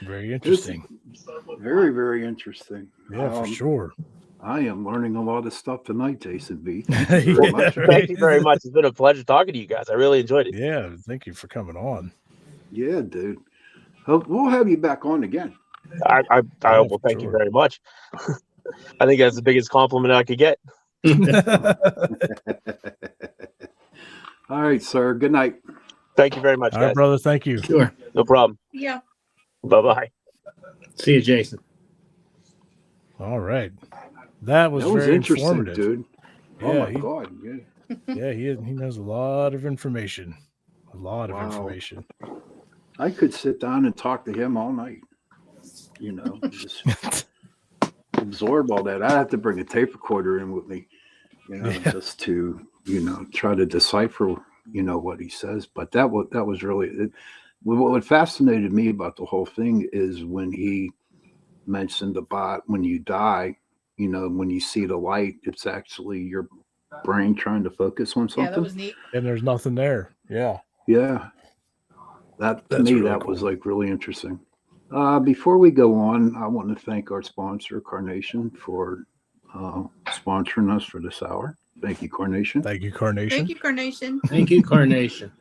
Very interesting. Very, very interesting. Yeah, for sure. I am learning a lot of stuff tonight, Jason B. Thank you very much. Thank you very much. It's been a pleasure talking to you guys. I really enjoyed it. Yeah, thank you for coming on. Yeah, dude. We'll have you back on again. I will. Thank you very much. I think that's the biggest compliment I could get. All right, sir. Good night. Thank you very much, All guys. right, brother. Thank you. Sure. No problem. Yeah. Bye-bye. See you, Jason. All right. That was very interesting, informative, dude. Oh Yeah, my God. Yeah. Yeah, he knows a lot of information. A lot of information. I could sit down and talk to him all night. Just absorb all that. I have to bring a tape recorder in with me, just to, try to decipher, what he says. But that was really what fascinated me about the whole thing is when he mentioned about when you die, when you see the light, it's actually your brain trying to focus on something. Yeah, that was neat. And there's nothing there. Yeah. Yeah. That's me, really that cool. was like really interesting. Before we go on, I want to thank our sponsor, Carnation, for sponsoring us for this hour. Thank you, Carnation. Thank you, Carnation. Thank you, Carnation. Thank you, Carnation.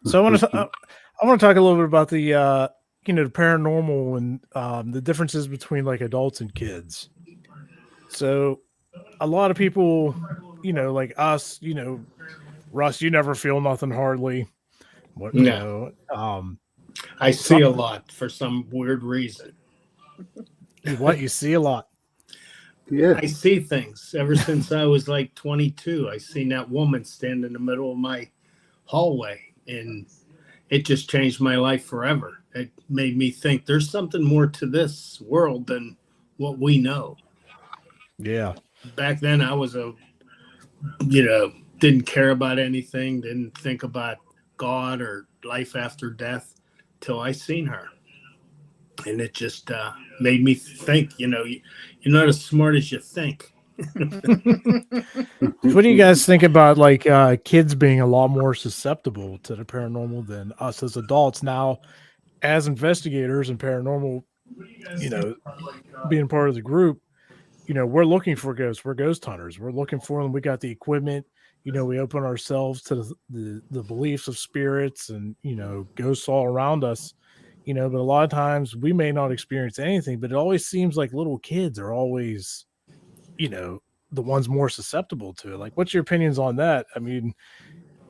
So I want to talk a little bit about the the paranormal and the differences between like adults and kids. So a lot of people, like us, Russ, you never feel nothing hardly. I see a lot for some weird reason. You see a lot. Yeah. I see things ever since I was like 22. I seen that woman stand in the middle of my hallway, and it just changed my life forever. It made me think there's something more to this world than what we know. Yeah. Back then I was didn't care about anything, didn't think about God or life after death till I seen her. And it just made me think, you're not as smart as you think. What do you guys think about like kids being a lot more susceptible to the paranormal than us as adults now, as investigators in paranormal, being part of the group, we're looking for ghosts. We're ghost hunters. We're looking for them. We got the equipment. We open ourselves to the beliefs of spirits and, ghosts all around us, but a lot of times we may not experience anything, but it always seems like little kids are always, the ones more susceptible to it. Like, what's your opinions on that? I mean,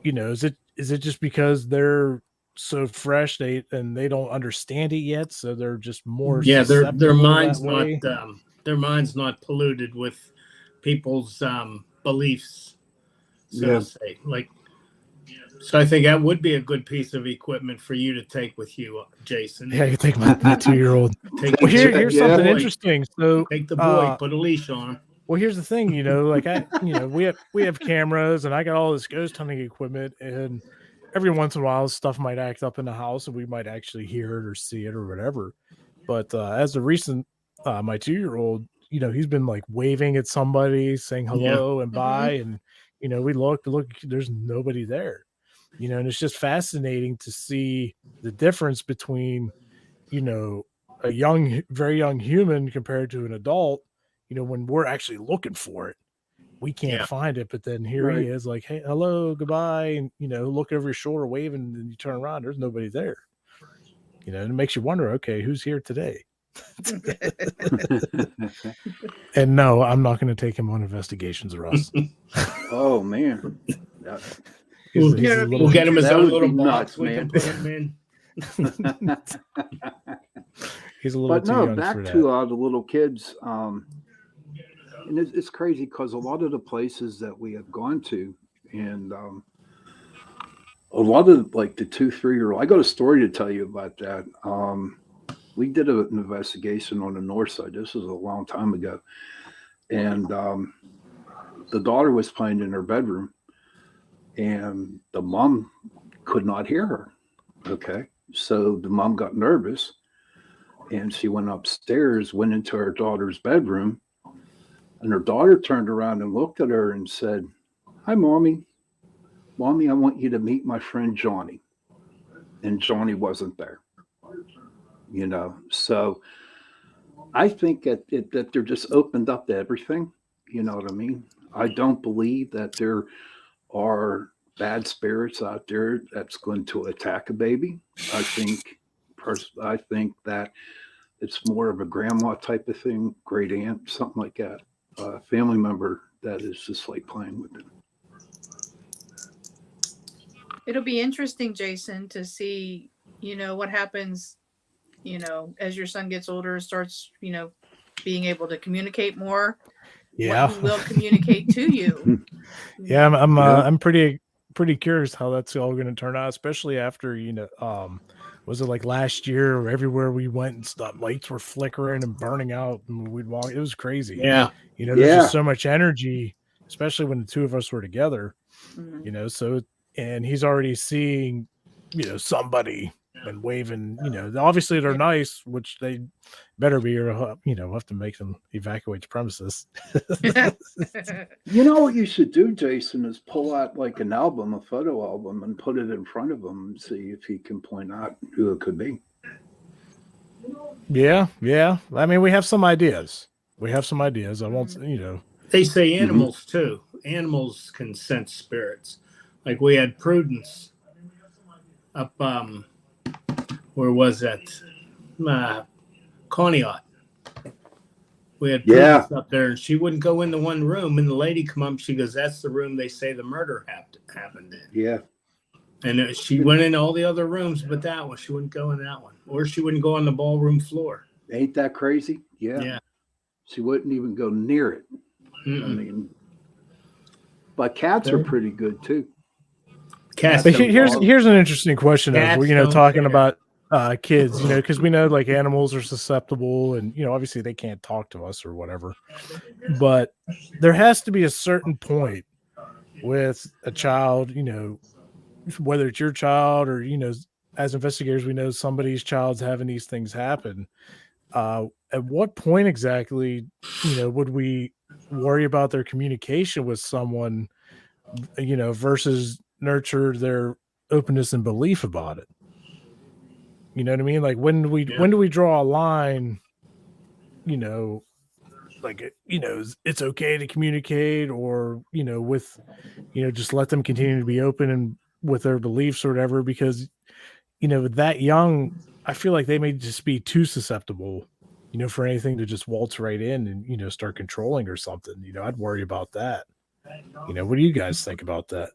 is it just because they're so fresh and they don't understand it yet, so they're just more their mind's not polluted with people's beliefs, to say. So I think that would be a good piece of equipment for you to take with you, Jason. Yeah, you take my 2-year-old. Here's something interesting. So take the boy, put a leash on him. Well, here's the thing, we have cameras, and I got all this ghost hunting equipment, and every once in a while, stuff might act up in the house, and we might actually hear it or see it or whatever. But as of recent, my 2-year-old, he's been like waving at somebody, saying hello and bye, and we look, there's nobody there. And it's just fascinating to see the difference between, a very young human compared to an adult, when we're actually looking for it. We can't find it, but then here he is like, hey, hello, goodbye. And, look over your shoulder, waving, and you turn around, there's nobody there. And it makes you wonder, okay, who's here today? And no, I'm not going to take him on investigations, Russ. Oh, man. We'll get him his own little box. Nuts, we man. can put him in. He's a little but too no, young back for that. to the little kids. And it's crazy because a lot of the places that we have gone to, and a lot of like the 2-3-year-old, I got a story to tell you about that. We did an investigation on the north side. This was a long time ago. And the daughter was playing in her bedroom, and the mom could not hear her. Okay. So the mom got nervous, and she went upstairs, went into her daughter's bedroom, and her daughter turned around and looked at her and said, "Hi, Mommy. Mommy, I want you to meet my friend Johnny." And Johnny wasn't there. So I think that they're just opened up to everything. You know what I mean? I don't believe that there are bad spirits out there that's going to attack a baby. I think that it's more of a grandma type of thing, great aunt, something like that, a family member that is just like playing with it. It'll be interesting, Jason, to see, what happens, as your son gets older, starts, being able to communicate more. Yeah. What he will communicate to you. Yeah, I'm pretty curious how that's all going to turn out, especially after, was it like last year or everywhere we went and stuff, lights were flickering and burning out and we'd walk. It was crazy. Yeah. There's just so much energy, especially when the two of us were together, so, and he's already seeing, somebody and waving, obviously they're nice, which they better be, or, we'll have to make them evacuate the premises. You know what you should do, Jason, is pull out like an album, a photo album, and put it in front of him and see if he can point out who it could be. Yeah. I mean, we have some ideas. I won't, They say animals too. Animals can sense spirits. Like we had Prudence up, where was that? Conneaut. We had Prudence up there, and she wouldn't go in the one room. And the lady come up, she goes, "That's the room they say the murder happened in." Yeah. And she went in all the other rooms, but that one, she wouldn't go in that one, or she wouldn't go on the ballroom floor. Ain't that crazy? Yeah. She wouldn't even go near it. Mm-mm. I mean, but cats are pretty good too. Cats. But here's an interesting question. Cats As talking care. about kids, because we know like animals are susceptible, and obviously they can't talk to us or whatever. But there has to be a certain point with a child, whether it's your child or as investigators, we know somebody's child's having these things happen. At what point exactly, would we worry about their communication with someone, versus nurture their openness and belief about it? You know what I mean? Like when do we draw a line, like, it's okay to communicate, or, with, just let them continue to be open and with their beliefs or whatever, because, that young, I feel like they may just be too susceptible, for anything to just waltz right in and, start controlling or something. I'd worry about that. What do you guys think about that?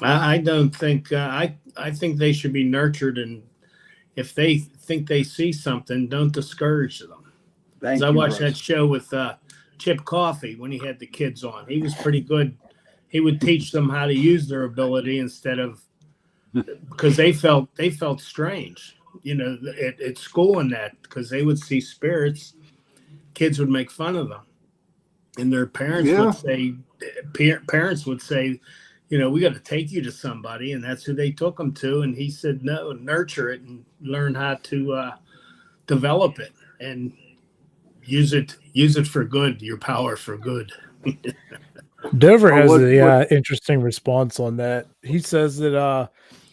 I don't think, I think they should be nurtured, and if they think they see something, don't discourage them. Because I watched that show with Chip Coffey when he had the kids on. He was pretty good. He would teach them how to use their ability instead of, because they felt strange, at school and that, because they would see spirits. Kids would make fun of them, and their parents would say, we got to take you to somebody, and that's who they took him to. And he said, no, nurture it and learn how to develop it and use it for good, your power for good. Dover has what- a interesting response on that. He says that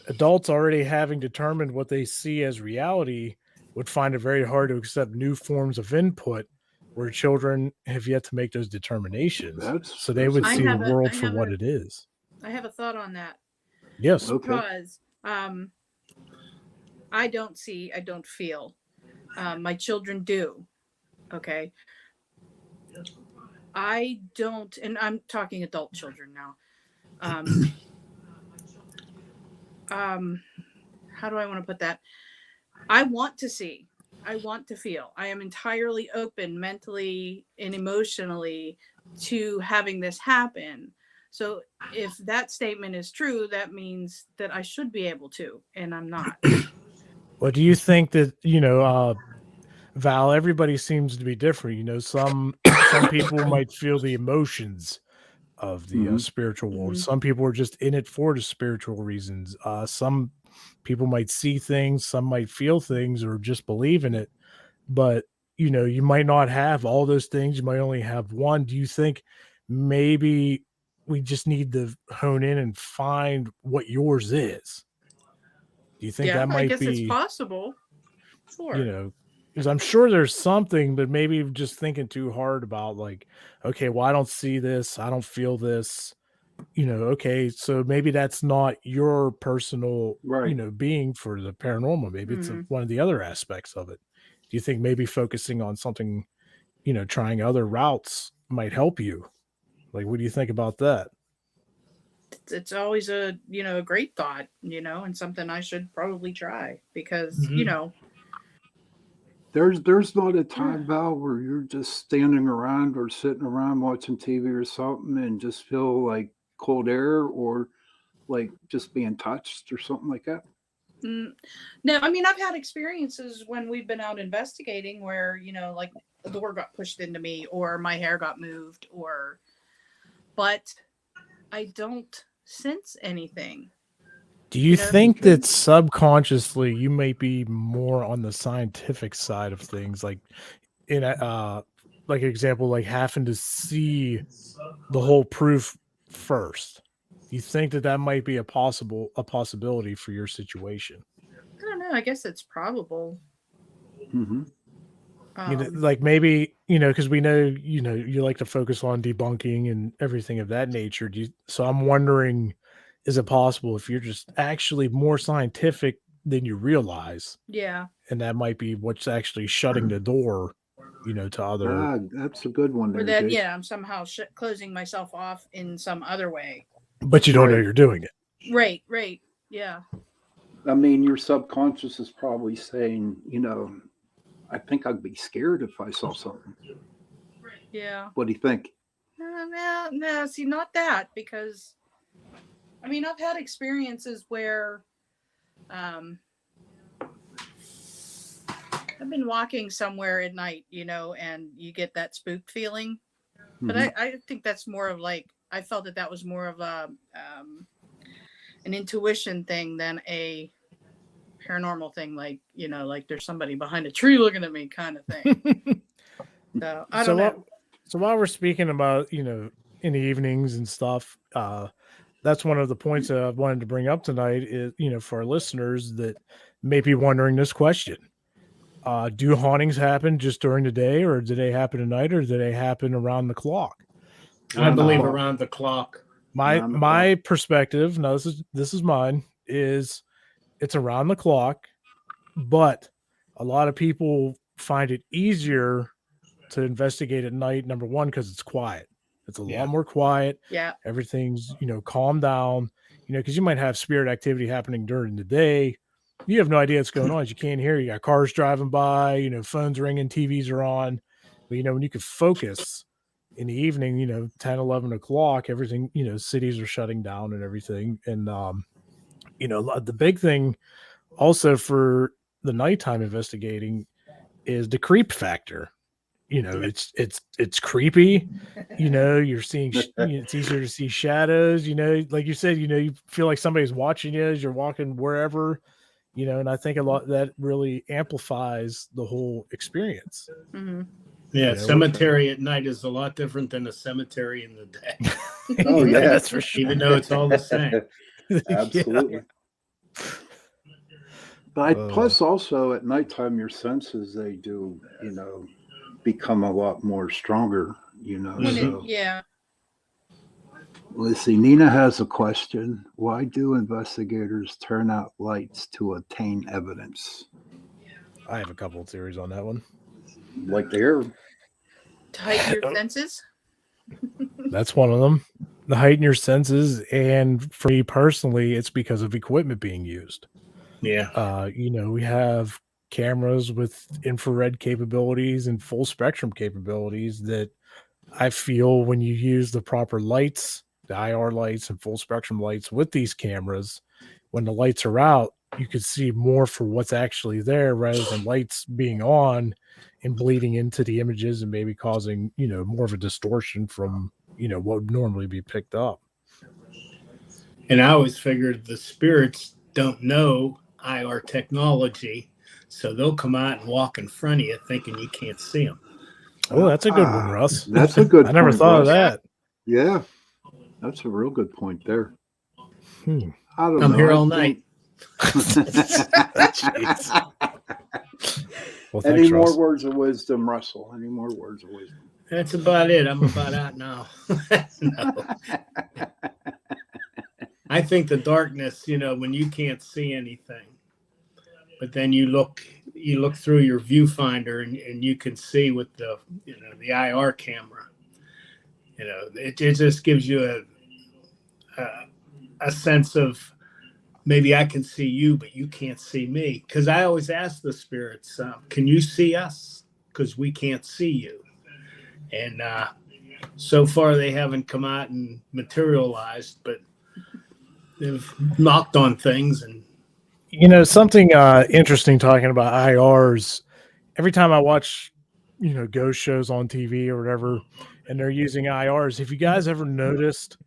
adults already having determined what they see as reality would find it very hard to accept new forms of input where children have yet to make those determinations. So they would see the world for what it is. I have a thought on that. Yes. Okay. Because I don't see, I don't feel. My children do. Okay. I don't, and I'm talking adult children now. How do I want to put that? I want to see. I want to feel. I am entirely open mentally and emotionally to having this happen. So if that statement is true, that means that I should be able to, and I'm not. Well, do you think that, Val, everybody seems to be different. Some people might feel the emotions of the spiritual world. Mhm. Some people are just in it for the spiritual reasons. Some people might see things, some might feel things or just believe in it. But, you might not have all those things. You might only have one. Do you think maybe we just need to hone in and find what yours is? Do you think that might I guess be, it's possible. Sure. Because I'm sure there's something, but maybe just thinking too hard about like, okay, well, I don't see this, I don't feel this, okay, so maybe that's not your personal, Right. being for the paranormal. Maybe it's one of the other aspects of it. Do you think maybe focusing on something, trying other routes might help you? Like, what do you think about that? It's always a great thought, and something I should probably try because Mhm. There's not a time, Val, where you're just standing around or sitting around watching TV or something and just feel like cold air or like just being touched or something like that. No, I mean I've had experiences when we've been out investigating where like a door got pushed into me or my hair got moved but I don't sense anything. Do you think that subconsciously you might be more on the scientific side of things, like in a like an example, like having to see the whole proof first? Do you think that might be a possibility for your situation? I don't know. I guess it's probable. Mm-hmm. Like maybe because we know you like to focus on debunking and everything of that nature. So I'm wondering, is it possible if you're just actually more scientific than you realize? Yeah. And that might be what's actually shutting the door, to other. That's a good one Or there, that, Jason. I'm somehow closing myself off in some other way. But you don't know Right. you're doing it. Right. Yeah. I mean, your subconscious is probably saying, I think I'd be scared if I saw something. Yeah. What do you think? No, see, not that, because I mean, I've had experiences where I've been walking somewhere at night, and you get that spooked feeling. But I think that's more of like, I felt that was more of an intuition thing than a paranormal thing, like, like there's somebody behind a tree looking at me kind of thing. So I don't know. So while we're speaking about, in the evenings and stuff, that's one of the points that I wanted to bring up tonight is, for our listeners that may be wondering this question. Do hauntings happen just during the day, or do they happen at night, or do they happen around the clock? I believe around the clock. My perspective, now this is mine, is it's around the clock, but a lot of people find it easier to investigate at night. Number one, because it's quiet. It's a lot more quiet. Yeah. Everything's, calm down, because you might have spirit activity happening during the day. You have no idea what's going on. You can't hear. You got cars driving by, phones ringing, TVs are on. But, when you could focus in the evening, 10, 11 o'clock, everything, cities are shutting down and everything. And, the big thing also for the nighttime investigating is the creep factor. it's creepy. You're seeing it's easier to see shadows. Like you said, you feel like somebody's watching you as you're walking wherever. And I think a lot that really amplifies the whole experience. Mm-hmm. Yeah, cemetery at night is a lot different than a cemetery in the day. Oh yeah, that's for sure. Even though it's all the same. Absolutely. But plus, also at nighttime, your senses they do, become a lot more stronger. Yeah. Let's see. Nina has a question. Why do investigators turn out lights to obtain evidence? I have a couple of theories on that one. Like to hear. To heighten your senses. That's one of them. The heighten your senses, and for me personally, it's because of equipment being used. Yeah. We have cameras with infrared capabilities and full spectrum capabilities that I feel when you use the proper lights, the IR lights and full spectrum lights with these cameras, when the lights are out, you could see more for what's actually there rather than lights being on and bleeding into the images and maybe causing, more of a distortion from, what would normally be picked up. And I always figured the spirits don't know IR technology, so they'll come out and walk in front of you thinking you can't see them. Oh, that's a good one, Russ. That's a good I never point, thought Russ. of that. Yeah, that's a real good point there. I don't I'm know. here all night. Well, Any thanks, more Russ. words of wisdom, Russell? Any more words of wisdom? That's about it. I'm about out now. No. I think the darkness, when you can't see anything, but then you look through your viewfinder and you can see with the the IR camera. It just gives you a sense of maybe I can see you, but you can't see me. Because I always ask the spirits, can you see us? Because we can't see you. And so far they haven't come out and materialized, but they've knocked on things. And something interesting talking about IRs. Every time I watch, ghost shows on TV or whatever, and they're using IRs, have you guys ever noticed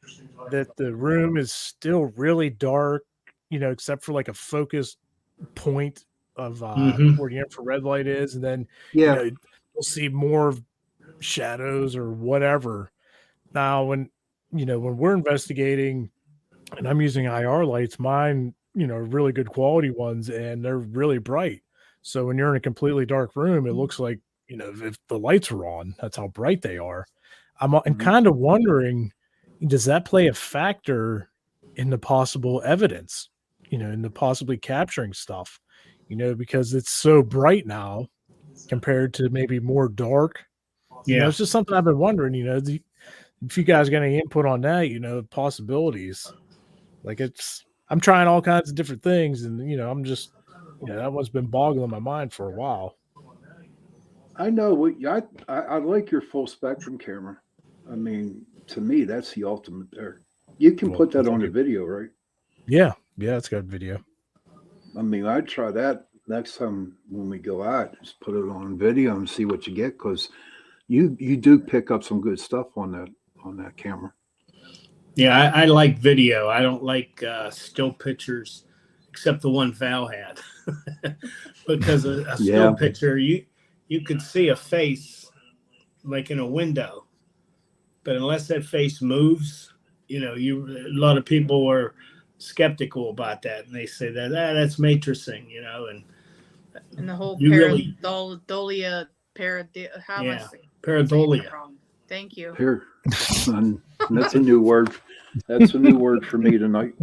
that the room is still really dark, except for like a focused point of where the infrared light is, and then you'll see more shadows or whatever. Now, when we're investigating and I'm using IR lights, mine, really good quality ones, and they're really bright. So when you're in a completely dark room, it looks like, if the lights are on, that's how bright they are. I'm kind of wondering, does that play a factor in the possible evidence, in the possibly capturing stuff, because it's so bright now compared to maybe more dark. yeah, It's just something I've been wondering, if you guys got any input on that, possibilities. Like I'm trying all kinds of different things, and I'm just, that one's been boggling my mind for a while. I know. I like your full spectrum camera. I mean, to me, that's the ultimate there. You can put that on the video, right? Yeah, it's got video. I mean, I'd try that next time when we go out. Just put it on video and see what you get, because you do pick up some good stuff on that camera. Yeah, I like video. I don't like still pictures, except the one Val had, because a still picture you could see a face like in a window, but unless that face moves, a lot of people were skeptical about that, and they say that's matrixing, and the whole pareidolia. Thank you. Here, that's a new word. That's a new word for me tonight.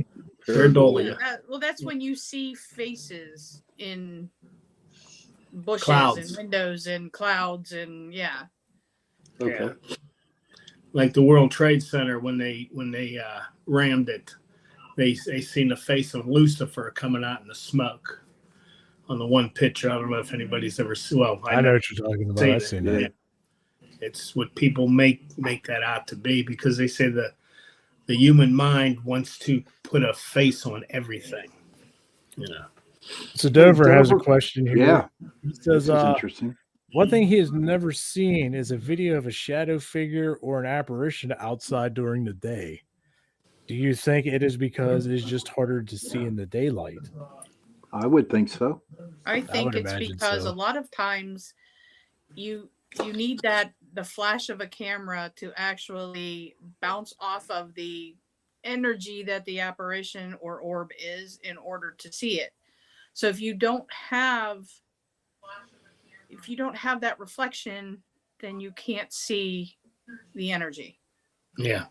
Pareidolia. Well, that's when you see faces in bushes Clouds. and windows and clouds and Okay. Yeah. Like the World Trade Center when they rammed it, they seen the face of Lucifer coming out in the smoke on the one picture. I don't know if anybody's ever seen. Well, I know what you're talking about. I've seen that. Yeah. It's what people make that out to be, because they say the human mind wants to put a face on everything. So Dover has a question here. Yeah, He says, this is interesting. One thing he has never seen is a video of a shadow figure or an apparition outside during the day. Do you think it is because it's just harder to see in the daylight? I would think so. I I think would it's imagine because so. a lot of times you need the flash of a camera to actually bounce off of the energy that the apparition or orb is in order to see it. So if you don't have that reflection, then you can't see the energy. Yeah.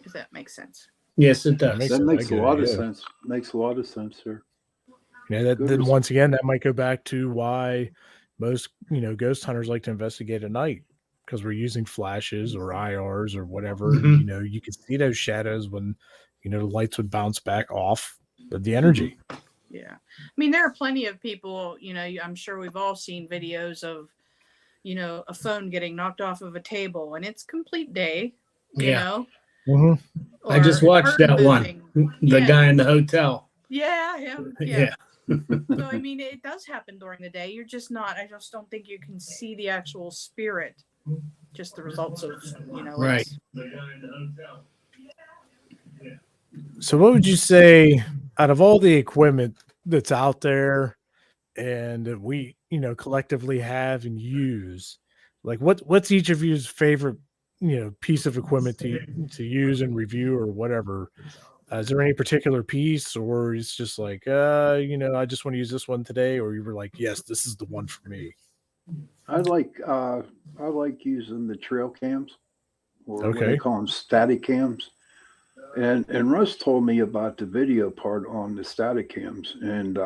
If that makes sense. Yes, it That does. makes That sense. I makes a get lot it, of yeah. sense. Makes a lot of sense, sir. Yeah, that, Good then res- once again, that might go back to why most ghost hunters like to investigate at night, because we're using flashes or IRs or whatever. Mhm. You can see those shadows when the lights would bounce back off of the energy. Yeah. I mean, there are plenty of people, I'm sure we've all seen videos of, a phone getting knocked off of a table and it's complete day, Yeah. Mhm. I just or watched bird that one. moving. The Yeah. guy in the hotel. Yeah, him. Yeah. So I mean, it does happen during the day. You're just not. I just don't think you can see the actual spirit. Just the results of Right. it's- So, what would you say out of all the equipment that's out there and that we, collectively have and use, like what's each of you's favorite, piece of equipment to use and review or whatever? Is there any particular piece, or it's just like, I just want to use this one today, or you were like, yes, this is the one for me? I like using the trail cams, or what they Okay. call them, static cams. And Russ told me about the video part on the static cams, and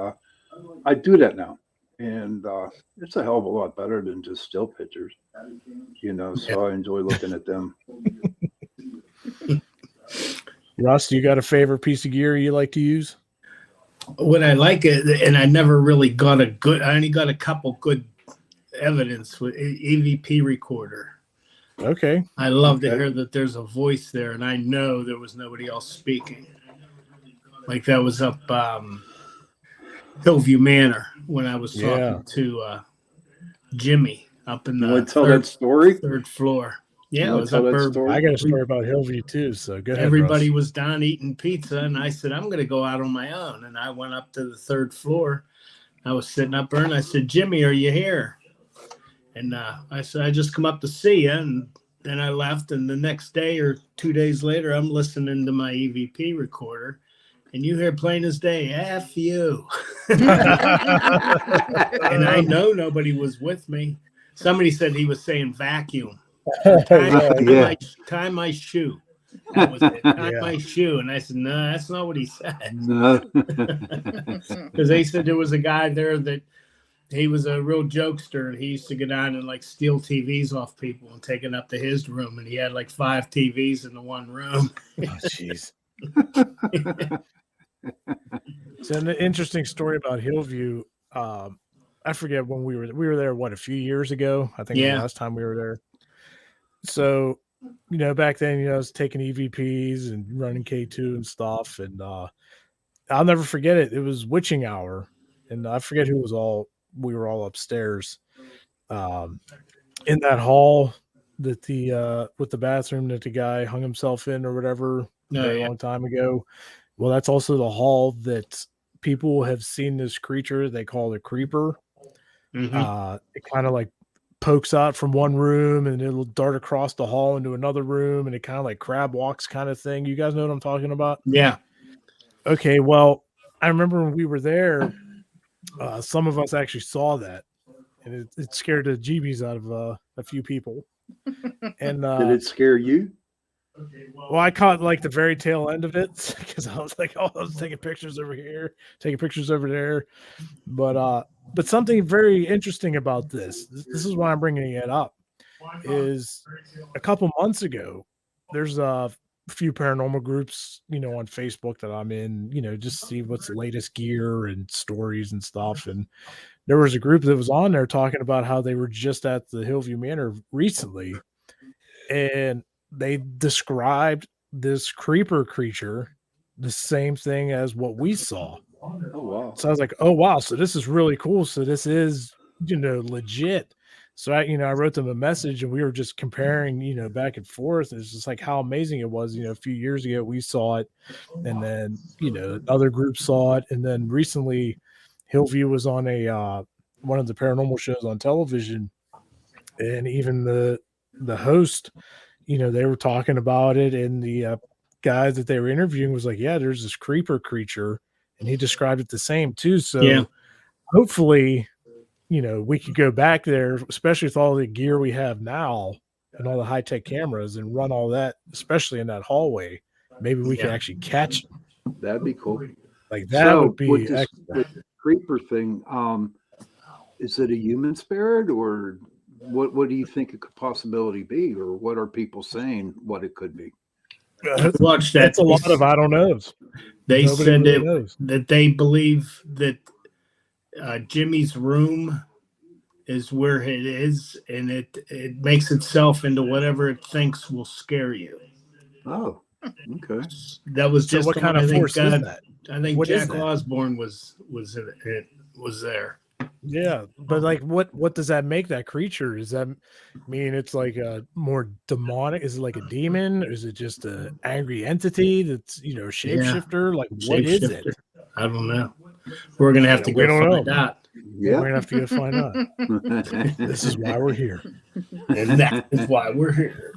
I do that now, and it's a hell of a lot better than just still pictures, So I enjoy looking at them. Russ, you got a favorite piece of gear you like to use? What I like it, and I never really got I only got a couple good evidence with EVP recorder. Okay. I love to Okay. hear that there's a voice there, and I know there was nobody else speaking. Like that was up Hillview Manor when I was talking to Jimmy up in You the want to tell that story? third floor. Yeah, You it want was to tell up that there. story? I got a story about Hillview too, so go ahead. Everybody Russ. was down eating pizza, and I said, I'm going to go out on my own. And I went up to the third floor. I was sitting up there, and I said, Jimmy, are you here? And I said, I just come up to see you. And then I left, and the next day or 2 days later, I'm listening to my EVP recorder, and you hear plain as day, F you. And I know nobody was with me. Somebody said he was saying vacuum. Tie my shoe. That was it. Tie my shoe. And I said, no, that's not what he said. No. Because they said there was a guy there that he was a real jokester, and he used to go down and like steal TVs off people and take it up to his room. And he had like 5 TVs in the one room. Oh, jeez. So an interesting story about Hillview. I forget when we were there. What, a few years ago? I think the last time we were there. So, back then, I was taking EVPs and running K2 and stuff, and I'll never forget it. It was witching hour, and I forget who was all. We were all upstairs, in that hall that with the bathroom that the guy hung himself in or whatever a very long time ago. Well, that's also the hall that people have seen this creature they call the creeper. Mm-hmm. It kind of like pokes out from one room and it'll dart across the hall into another room, and it kind of like crab walks kind of thing. You guys know what I'm talking about? Yeah. Okay. Well, I remember when we were there, some of us actually saw that, and it scared the jeebies out of a few people. And did it scare you? Well, I caught like the very tail end of it because I was like, I was taking pictures over here, taking pictures over there. But something very interesting about this is why I'm bringing it up, is a couple months ago, there's a few paranormal groups, on Facebook that I'm in, just see what's the latest gear and stories and stuff. And there was a group that was on there talking about how they were just at the Hillview Manor recently, and they described this creeper creature the same thing as what we saw. Oh, wow. So I was like, oh, wow. So this is really cool. So this is, legit. So I wrote them a message, and we were just comparing, back and forth. It's just like how amazing it was. A few years ago we saw it, and then other groups saw it, and then recently Hillview was on a one of the paranormal shows on television, and even the host, they were talking about it, and the guy that they were interviewing was like, yeah, there's this creature, and he described it the same too. So hopefully, we could go back there, especially with all the gear we have now and all the high-tech cameras, and run all that, especially in that hallway. Maybe we can actually catch them. That'd be cool. Like that would be with excellent. the creeper thing. Is it a human spirit, or what do you think it could possibility be, or what are people saying what it could be? Watch that. That's a lot of I don't knows. They Nobody said really knows. that they believe that Jimmy's room is where it is, and it makes itself into whatever it thinks will scare you. Oh, okay. That was So just what kind of force is that? I think What is Jack that? Osborne was there. Yeah, but like, what does that make that creature? Does that mean it's like a more demonic? Is it like a demon? Or is it just an angry entity that's shapeshifter? Like, what is it? Shapeshifter. I don't know. We're gonna have to We go don't find know. out. Yeah. We're gonna have to go find out. This is why we're here. And that is why we're here.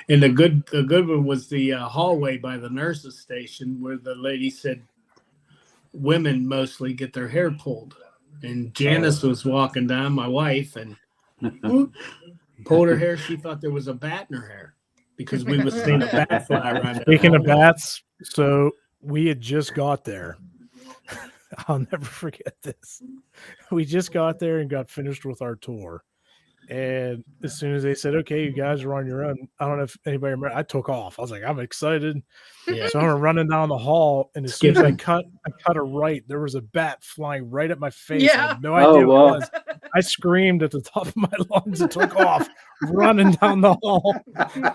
And the good one was the hallway by the nurses' station, where the lady said women mostly get their hair pulled. And Janice was walking down, my wife, and pulled her hair. She thought there was a bat in her hair because we was seeing a bat fly around. Speaking of bats, so we had just got there. I'll never forget this. We just got there and got finished with our tour. And as soon as they said, okay, you guys are on your own, I don't know if anybody remember, I took off. I was like, I'm excited. Yeah. So I'm running down the hall, and as soon as I cut a right, there was a bat flying right at my face. I had no idea what it was. I screamed at the top of my lungs and took off, running down the hall.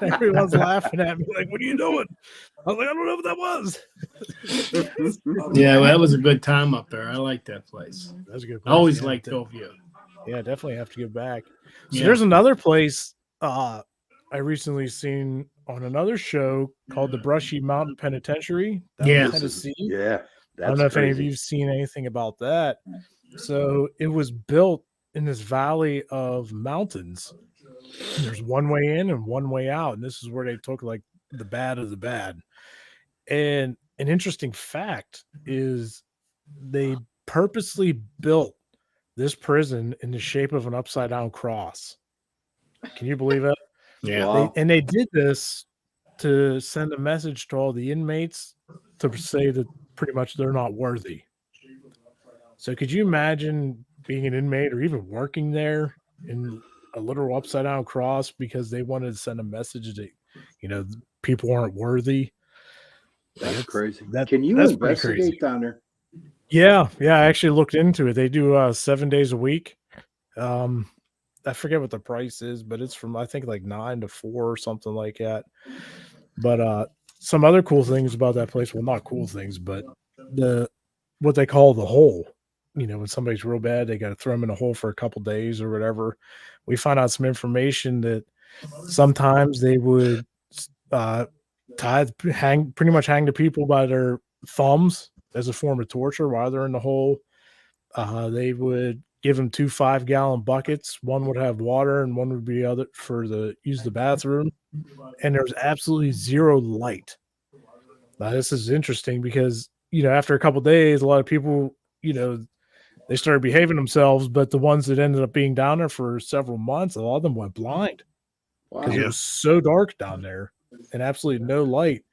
Everyone's laughing at me, like, what are you doing? I was like, I don't know what that was. Yeah, well, that was a good time up there. I like that place. That's a good I place. always Yeah, liked Hillview. Yeah, definitely have to get back. So Yeah. there's another place I recently seen on another show called the Brushy Mountain Penitentiary down in Tennessee. Yeah. I don't know if any of you've seen anything about that. So it was built in this valley of mountains. There's one way in and one way out, and this is where they took like the bad of the bad. And an interesting fact is they purposely built this prison in the shape of an upside down cross. Can you believe it? Yeah. Wow. They did this to send a message to all the inmates to say that pretty much they're not worthy. So could you imagine being an inmate or even working there in a literal upside down cross because they wanted to send a message that, people aren't worthy? That's crazy. That's Can you pretty crazy. investigate down there? Yeah. I actually looked into it. They do 7 days a week. I forget what the price is, but it's from, I think, like 9 to 4 or something like that. But some other cool things about that place, well, not cool things, but what they call the hole. When somebody's real bad, they got to throw them in a hole for a couple days or whatever. We found out some information that sometimes they would hang the people by their thumbs as a form of torture while they're in the hole. They would give them 2 5-gallon buckets. One would have water and one would be other for use the bathroom. And there's absolutely zero light. Now, this is interesting because, after a couple of days, a lot of people, they started behaving themselves, but the ones that ended up being down there for several months, a lot of them went blind because it was so dark down there and absolutely no light.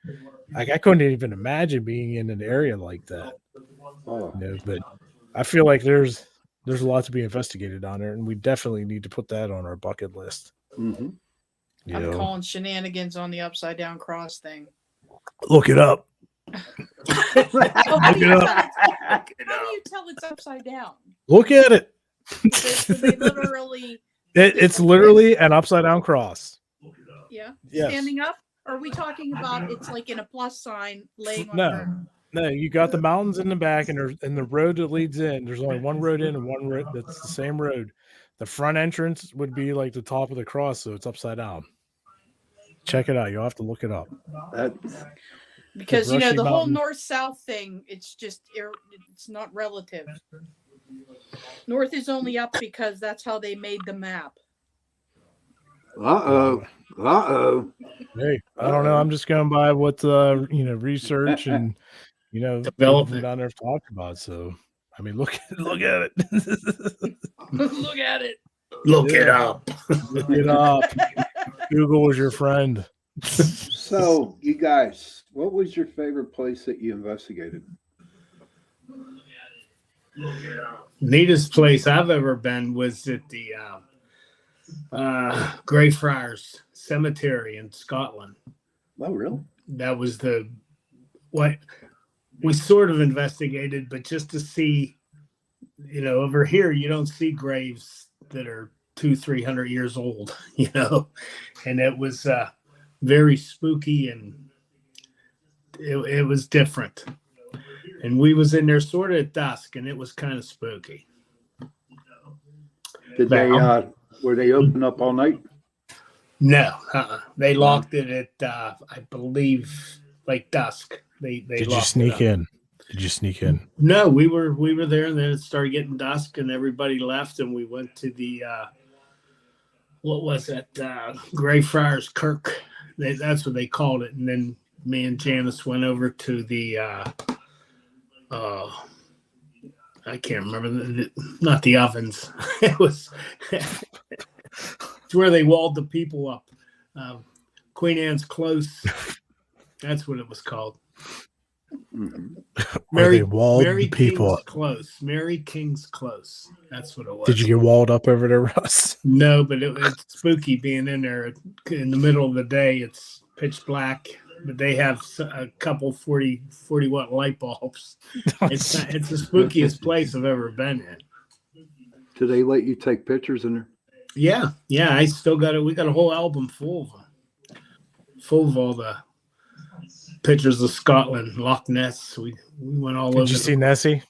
Like, I couldn't even imagine being in an area like that. But I feel like there's a lot to be investigated down there, and we definitely need to put that on our bucket list. Mm-hmm. I'm calling shenanigans on the upside down cross thing. Look it up. How do you tell it's upside down? Look at it. So they literally. It's literally an upside down cross. Yeah. Yes. Standing up? Or are we talking about it's like in a plus sign laying on No. her? No, you got the mountains in the back, and the road that leads in. There's only one road in and one road that's the same road. The front entrance would be like the top of the cross, so it's upside down. Check it out. You'll have to look it up. Because The Brushy the whole Mountain. north-south thing, it's not relative. North is only up because that's how they made the map. Uh-oh. Hey, I don't know. I'm just going by what research and people from Development. down there have talked about. So, I mean, look at it. Look at it. Look it up. Look it up. Google is your friend. So, you guys, what was your favorite place that you investigated? Neatest place I've ever been was at the Greyfriars Cemetery in Scotland. Oh, really? That was what we sort of investigated, but just to see, over here you don't see graves that are 200-300 years old, and it was very spooky, and it was different. And we was in there sort of at dusk, and it was kind of spooky. Did they were they open up all night? No, they locked it at I believe like dusk. They Did you sneak in? Did you sneak in? No, we were there, and then it started getting dusk, and everybody left, and we went to the what was it? Greyfriars Kirk. That's what they called it. And then me and Janice went over to the I can't remember, not the ovens. It was it's where they walled the people up. Queen Anne's Close. That's what it was called. Mm-hmm. Mary people King's Close. Mary King's Close. That's what it was. Did you get walled up over there, Russ? No, but it's spooky being in there in the middle of the day. It's pitch black, but they have a couple 40 watt light bulbs. It's the spookiest place I've ever been in. Do they let you take pictures in there? Yeah. I still got it. We got a whole album full of all the pictures of Scotland, Loch Ness. We went all over. Did you see Nessie?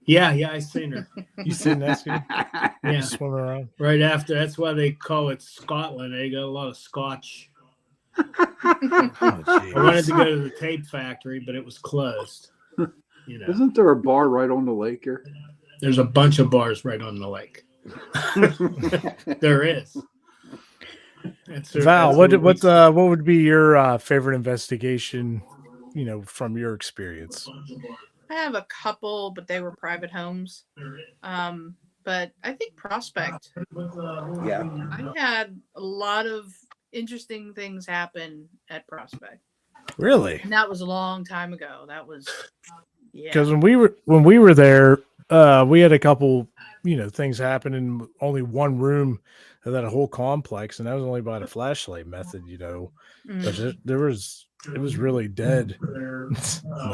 Yeah, I seen her. You seen Nessie? Yeah, swimming around right after. That's why they call it Scotland. They got a lot of Scotch. I wanted to go to the tape factory, but it was closed. Isn't there a bar right on the lake here? There's a bunch of bars right on the lake. There is. Val, what would be your favorite investigation, from your experience? I have a couple, but they were private homes. But I think Prospect. Yeah. I had a lot of interesting things happen at Prospect. Really? And that was a long time ago. That was because when we were there, we had a couple, things happen in only one room of that whole complex, and that was only by the flashlight method, But it was really dead. No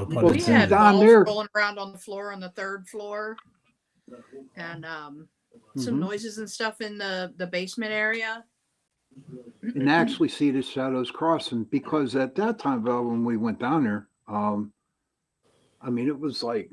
pun we intended. had down balls there. rolling around on the floor on the third floor, and some noises and stuff in the basement area. And actually see the shadows crossing, because at that time, Val, when we went down there, it was like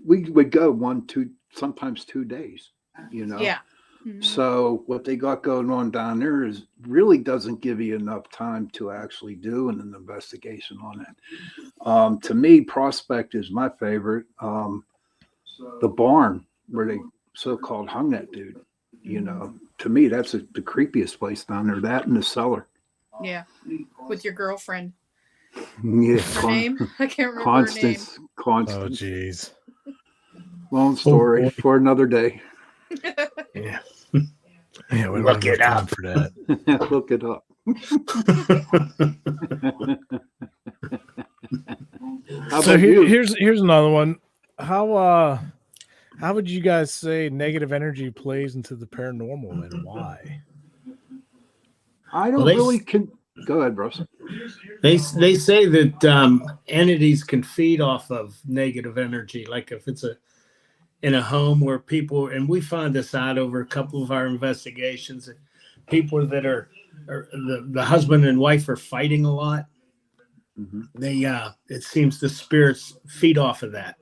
we would go 1, 2, sometimes 2 days, Yeah. Mm-hmm. So what they got going on down there really doesn't give you enough time to actually do an investigation on it. To me, Prospect is my favorite. The barn where they so-called hung that dude, to me, that's the creepiest place down there. That and the cellar. Yeah, with your girlfriend. Yeah, Her name? I can't remember her name. Constance. Oh, jeez. Long story for another day. Yeah. Yeah, we Look don't it have time up. for that. Look it up. How So about you? here's another one. How would you guys say negative energy plays into the paranormal, and why? I don't really go ahead, Bruce. They say that entities can feed off of negative energy, like if it's in a home where people, and we find this out over a couple of our investigations, people that are the husband and wife are fighting a lot. They it seems the spirits feed off of that.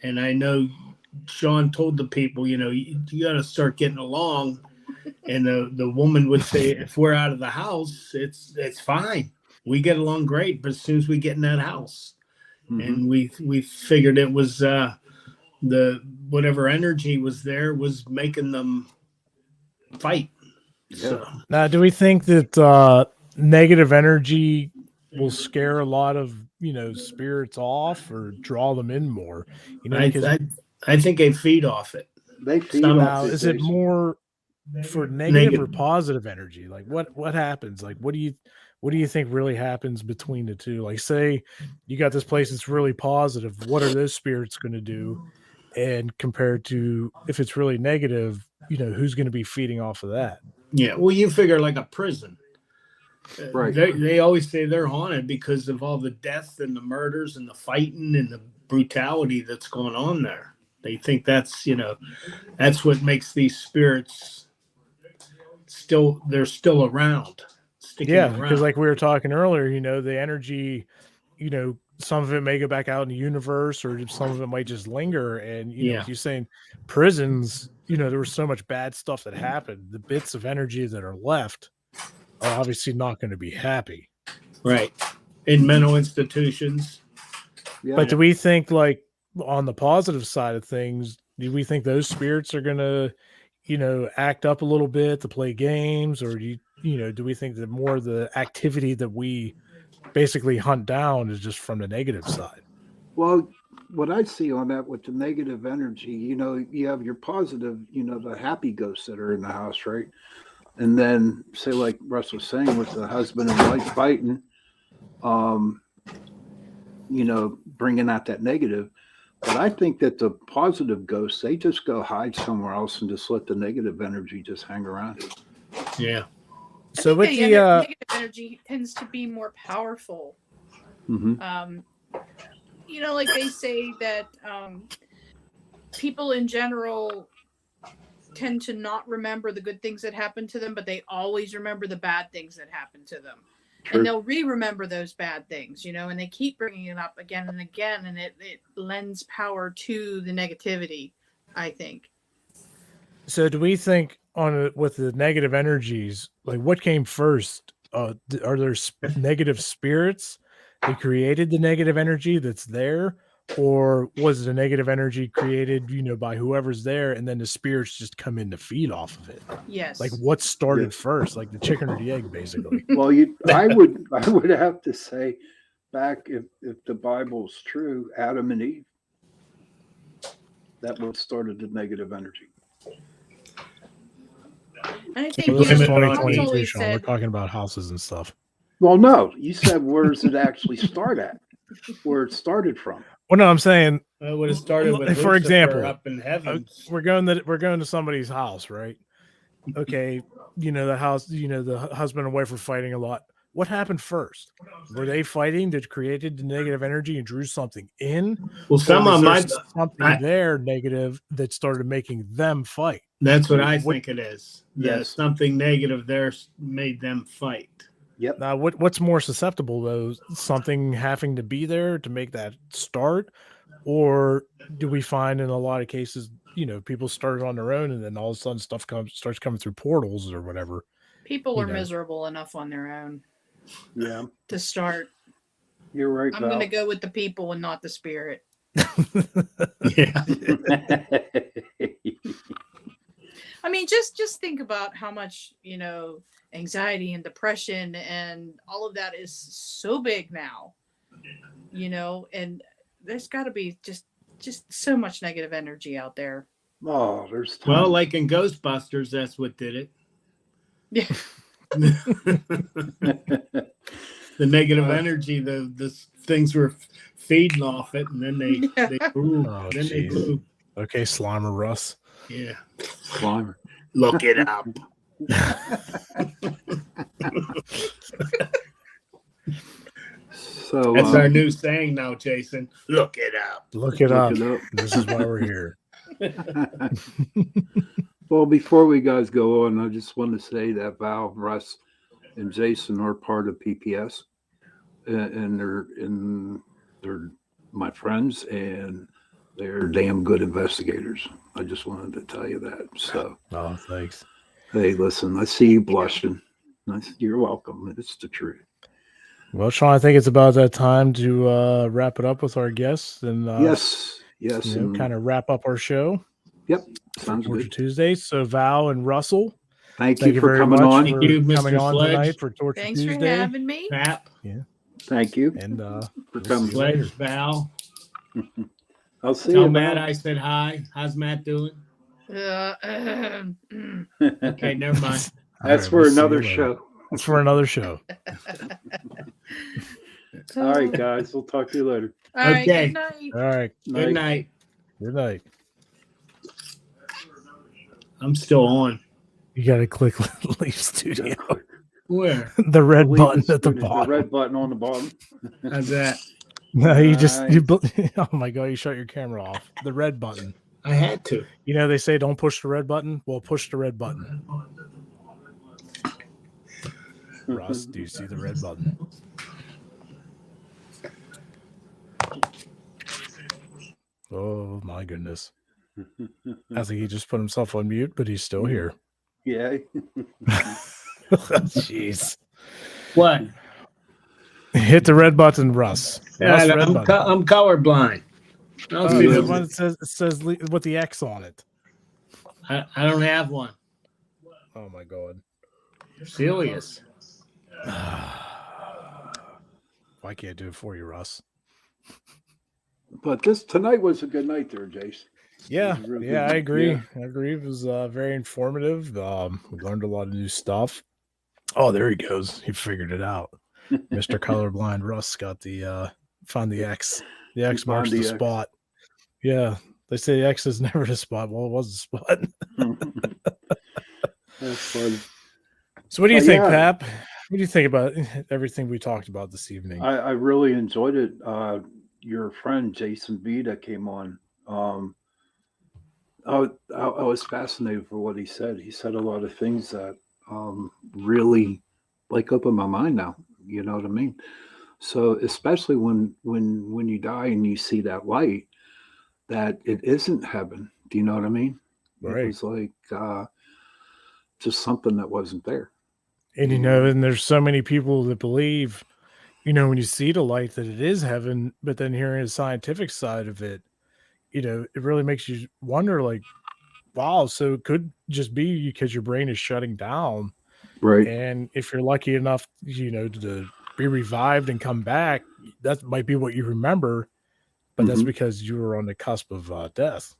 And I know Shawn told the people, you got to start getting along. And the woman would say, if we're out of the house, it's fine. We get along great. But as soon as we get in that house, and we figured it was the whatever energy was there was making them fight. Yeah. So Now, do we think that negative energy will scare a lot of spirits off or draw them in more? I think they feed off it. They feed Now, off is it more for negative or positive energy? Like what happens? Like what do you think really happens between the two? Like say you got this place that's really positive, what are those spirits going to do? And compared to if it's really negative, who's going to be feeding off of that? Yeah, well, you figure like a prison. Right. They always say they're haunted because of all the death and the murders and the fighting and the brutality that's going on there. They think that's what makes these spirits they're still around. Yeah, because like we were talking earlier, the energy, some of it may go back out in the universe, or some of it might just linger. And if you're saying prisons, there was so much bad stuff that happened. The bits of energy that are left are obviously not going to be happy, right? In mental institutions. Yeah. But do we think, like, on the positive side of things, do we think those spirits are going to, act up a little bit to play games, or do we think that more of the activity that we basically hunt down is just from the negative side? Well, what I see on that with the negative energy, you have your positive, the happy ghosts that are in the house, right? And then say like Russ was saying with the husband and wife fighting, bringing out that negative. But I think that the positive ghosts, they just go hide somewhere else and just let the negative energy just hang around. Yeah. So with the negative energy tends to be more powerful. Like they say that people in general tend to not remember the good things that happen to them, but they always remember the bad things that happen to them. True. And they'll remember those bad things, and they keep bringing it up again and again, and it lends power to the negativity, I think. So do we think with the negative energies, like what came first? Are there negative spirits that created the negative energy that's there? Or was the negative energy created, by whoever's there, and then the spirits just come in to feed off of it? Yes. Like what started first, like the chicken or the egg, basically? Well, I would have to say, back if the Bible's true, Adam and Eve, that what started the negative energy. And I think this is 2023, always Shawn. We're talking about houses and stuff. Well, no, you said where does it actually start at? Where it started from? Well, no, I'm saying it would have started with for Lucifer example, up in heaven. We're going to somebody's house, right? Okay, the house, the husband and wife were fighting a lot. What happened first? Were they fighting that created the negative energy and drew something in? Well, some of them something there negative that started making them fight. That's what I think it is. Yes. Something negative there made them fight. Yep. Now, what's more susceptible though? Something having to be there to make that start, or do we find in a lot of cases, people started on their own and then all of a sudden stuff starts coming through portals or whatever? People are miserable enough on their own. Yeah. To start. You're right. I'm going to go with the people and not the spirit. Yeah. I mean, just think about how much, anxiety and depression and all of that is so big now, and there's got to be just so much negative energy out there. Oh, there's tons. Well, like in Ghostbusters, that's what did it. Yeah. The negative energy, the things were feeding off it, and then they grew. Oh, then they grew. Okay, Slimer Russ. Yeah. Slimer. Look it up. So that's our new saying now, Jason. Look it up. Look it up. This is why we're here. Well, before we guys go on, I just want to say that Val, Russ, and Jason are part of PPS, and they're my friends, and they're damn good investigators. I just wanted to tell you that. So, Oh, thanks. hey, listen, I see you blushing. You're welcome. It's the truth. Well, Shawn, I think it's about that time to wrap it up with our guests and Yes, kind of wrap up our show. Yep, for sounds Torture good. Tuesday. So Val and Russell, Thank you for very coming much on. Thank for you, coming Mr. on Sledge. tonight for Torture Thanks Tuesday. for having me. Pap, Yeah, Thank you and for we'll coming. see you later. Sledge, Val. I'll see Tell you, Matt Val. I said hi. How's Matt doing? Okay, never mind. All That's right, for we'll see you another later. show. That's for another show. All right, guys. We'll talk to you later. All right, Okay. good night. All right. Good night. Good night. I'm still on. You got to click leave studio. Where? The red Leave button the at the studio, bottom. the red button on the bottom. How's that? No, you just Nice. oh my god, you shut your camera off. The red button. I had to. You know they say don't push the red button. Well, push the red button. Russ, do you see the red button? Oh my goodness. I think he just put himself on mute, but he's still here. Yeah. Jeez. What? Hit the red button, Russ. Russ, red I'm button. colorblind. I'll see yeah. The those. one that says with the X on it. I don't have one. Oh my god. Serious. Why can't I do it for you, Russ? But tonight was a good night there, Jace. Yeah, It was a real yeah, good I night. agree. Yeah. I agree. It was very informative. We learned a lot of new stuff. Oh, there he goes. He figured it out. Mr. Colorblind Russ got the found the X. The X found marks the the X. spot. Yeah. They say X is never the spot. Well, it was the spot. That's funny. So what do you think, yeah. Pap? What do you think about everything we talked about this evening? I really enjoyed it. Your friend Jason Vita came on. I was fascinated for what he said. He said a lot of things that really like open my mind now. You know what I mean? So especially when you die and you see that light, that it isn't heaven. Do you know what I mean? Right. It was like just something that wasn't there. And and there's so many people that believe, when you see the light that it is heaven, but then hearing the scientific side of it, it really makes you wonder, like, wow, so it could just be because your brain is shutting down. Right. And if you're lucky enough, to be revived and come back, that might be what you remember, but that's because you were on the cusp of death,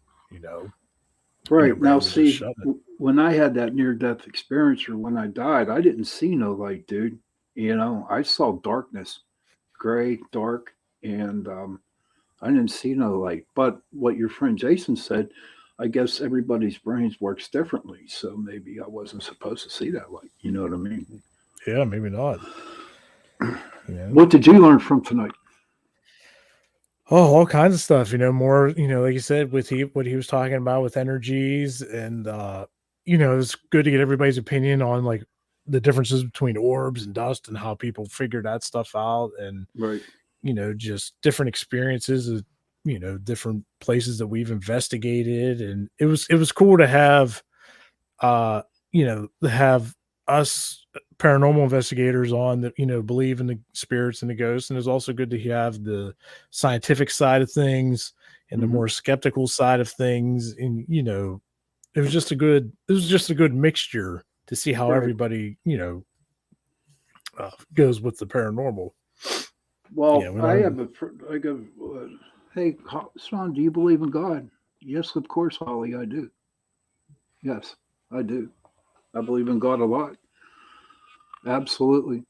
Right. Now, see, when I had that near-death experience or when I died, I didn't see no light, dude. I saw darkness, gray, dark, and I didn't see no light. But what your friend Jason said, I guess everybody's brains works differently. So maybe I wasn't supposed to see that light. You know what I mean? Yeah, maybe not. What did you learn from tonight? Oh, all kinds of stuff, more, like you said, with what he was talking about with energies and, it's good to get everybody's opinion on like the differences between orbs and dust and how people figure that stuff out. And, right. Just different experiences of, different places that we've investigated. And it was cool to have, have us paranormal investigators on that, believe in the spirits and the ghosts. And it's also good to have the scientific side of things and the more skeptical side of things. And, it was just a good mixture to see how everybody, goes with the paranormal. Well, I go, hey, Shawn, do you believe in God? Yes, of course, Holly, I do. Yes, I do. I believe in God a lot. Absolutely.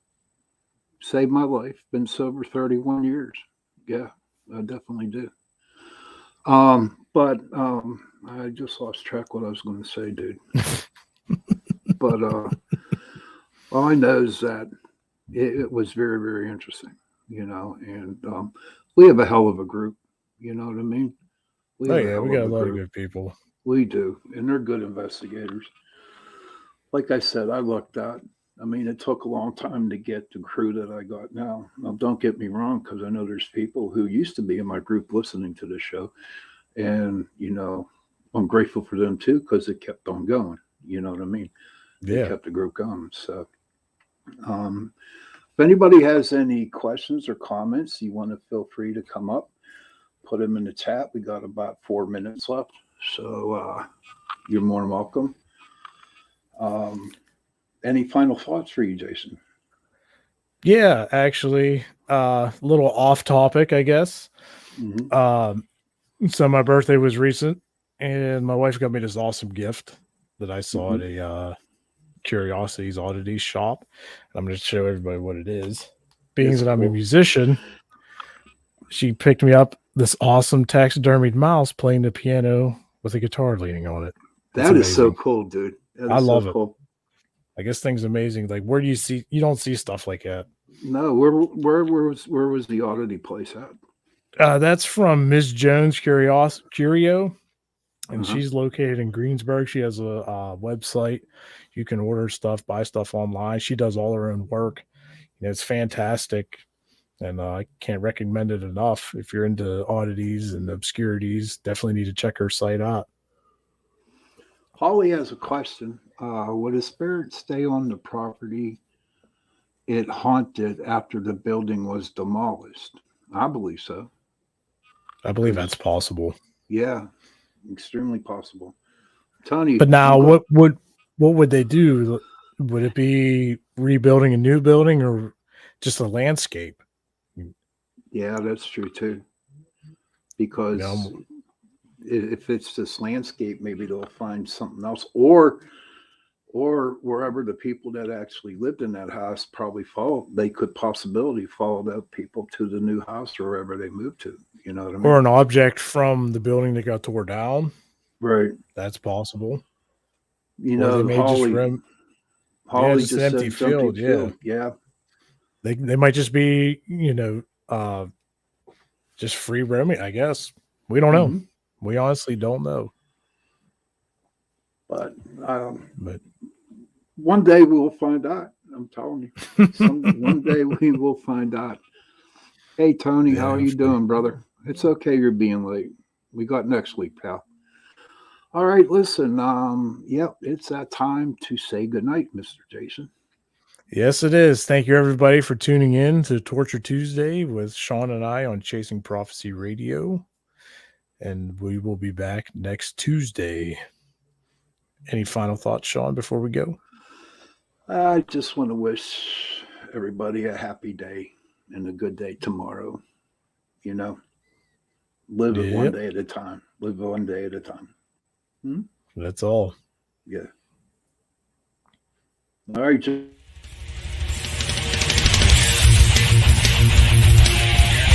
Saved my life. Been sober 31 years. Yeah, I definitely do. But I just lost track what I was going to say, dude. But all I know is that it was very, very interesting, and we have a hell of a group. You know what I mean? We got a lot of good people. We do, and they're good investigators. Like I said, I lucked out. I mean, it took a long time to get the crew that I got now. Now, don't get me wrong, because I know there's people who used to be in my group listening to this show. And, I'm grateful for them too, because it kept on going. You know what I mean? They Yeah. kept the group going. So, if anybody has any questions or comments, you want to feel free to come up, put them in the chat. We got about 4 minutes left. So, you're more than welcome. Any final thoughts for you, Jason? Yeah, actually, a little off topic, I guess. So my birthday was recent, and my wife got me this awesome gift that I saw at a Curiosities Oddities shop. I'm going to show everybody what it is. Being That's that I'm a cool. musician, she picked me up this awesome taxidermied mouse playing the piano with a guitar leaning on it. That is so cool, dude. I love it. Cool. I guess thing's amazing. Like, where do you don't see stuff like that. No, where was the oddity place at? That's from Ms. Jones Curio, and she's located in Greensburg. She has a website. You can order stuff, buy stuff online. She does all her own work. It's fantastic, and I can't recommend it enough. If you're into oddities and obscurities, definitely need to check her site out. Holly has a question. Would a spirit stay on the property it haunted after the building was demolished? I believe so. I believe that's possible. Yeah, extremely possible. Tony, but now what would they do? Would it be rebuilding a new building or just a landscape? Yeah, that's true too. Because if it's this landscape, maybe they'll find something else, or wherever the people that actually lived in that house probably they could possibility follow the people to the new house or wherever they moved to. You know what I mean? Or an object from the building that got tore down. Right. That's possible. They may Holly just an empty field. Yeah. They might just be, just free roaming, I guess. We don't know. We honestly don't know. But one day we will find out. I'm telling you. One day we will find out. Hey, Tony, how are you doing, brother? It's okay you're being late. We got next week, pal. All right, listen. It's that time to say goodnight, Mr. Jason. Yes, it is. Thank you, everybody, for tuning in to Torture Tuesday with Shawn and I on Chasing Prophecy Radio. And we will be back next Tuesday. Any final thoughts, Shawn, before we go? I just want to wish everybody a happy day and a good day tomorrow. Live it one day at a time. Live one day at a time. That's all. Yeah. All right.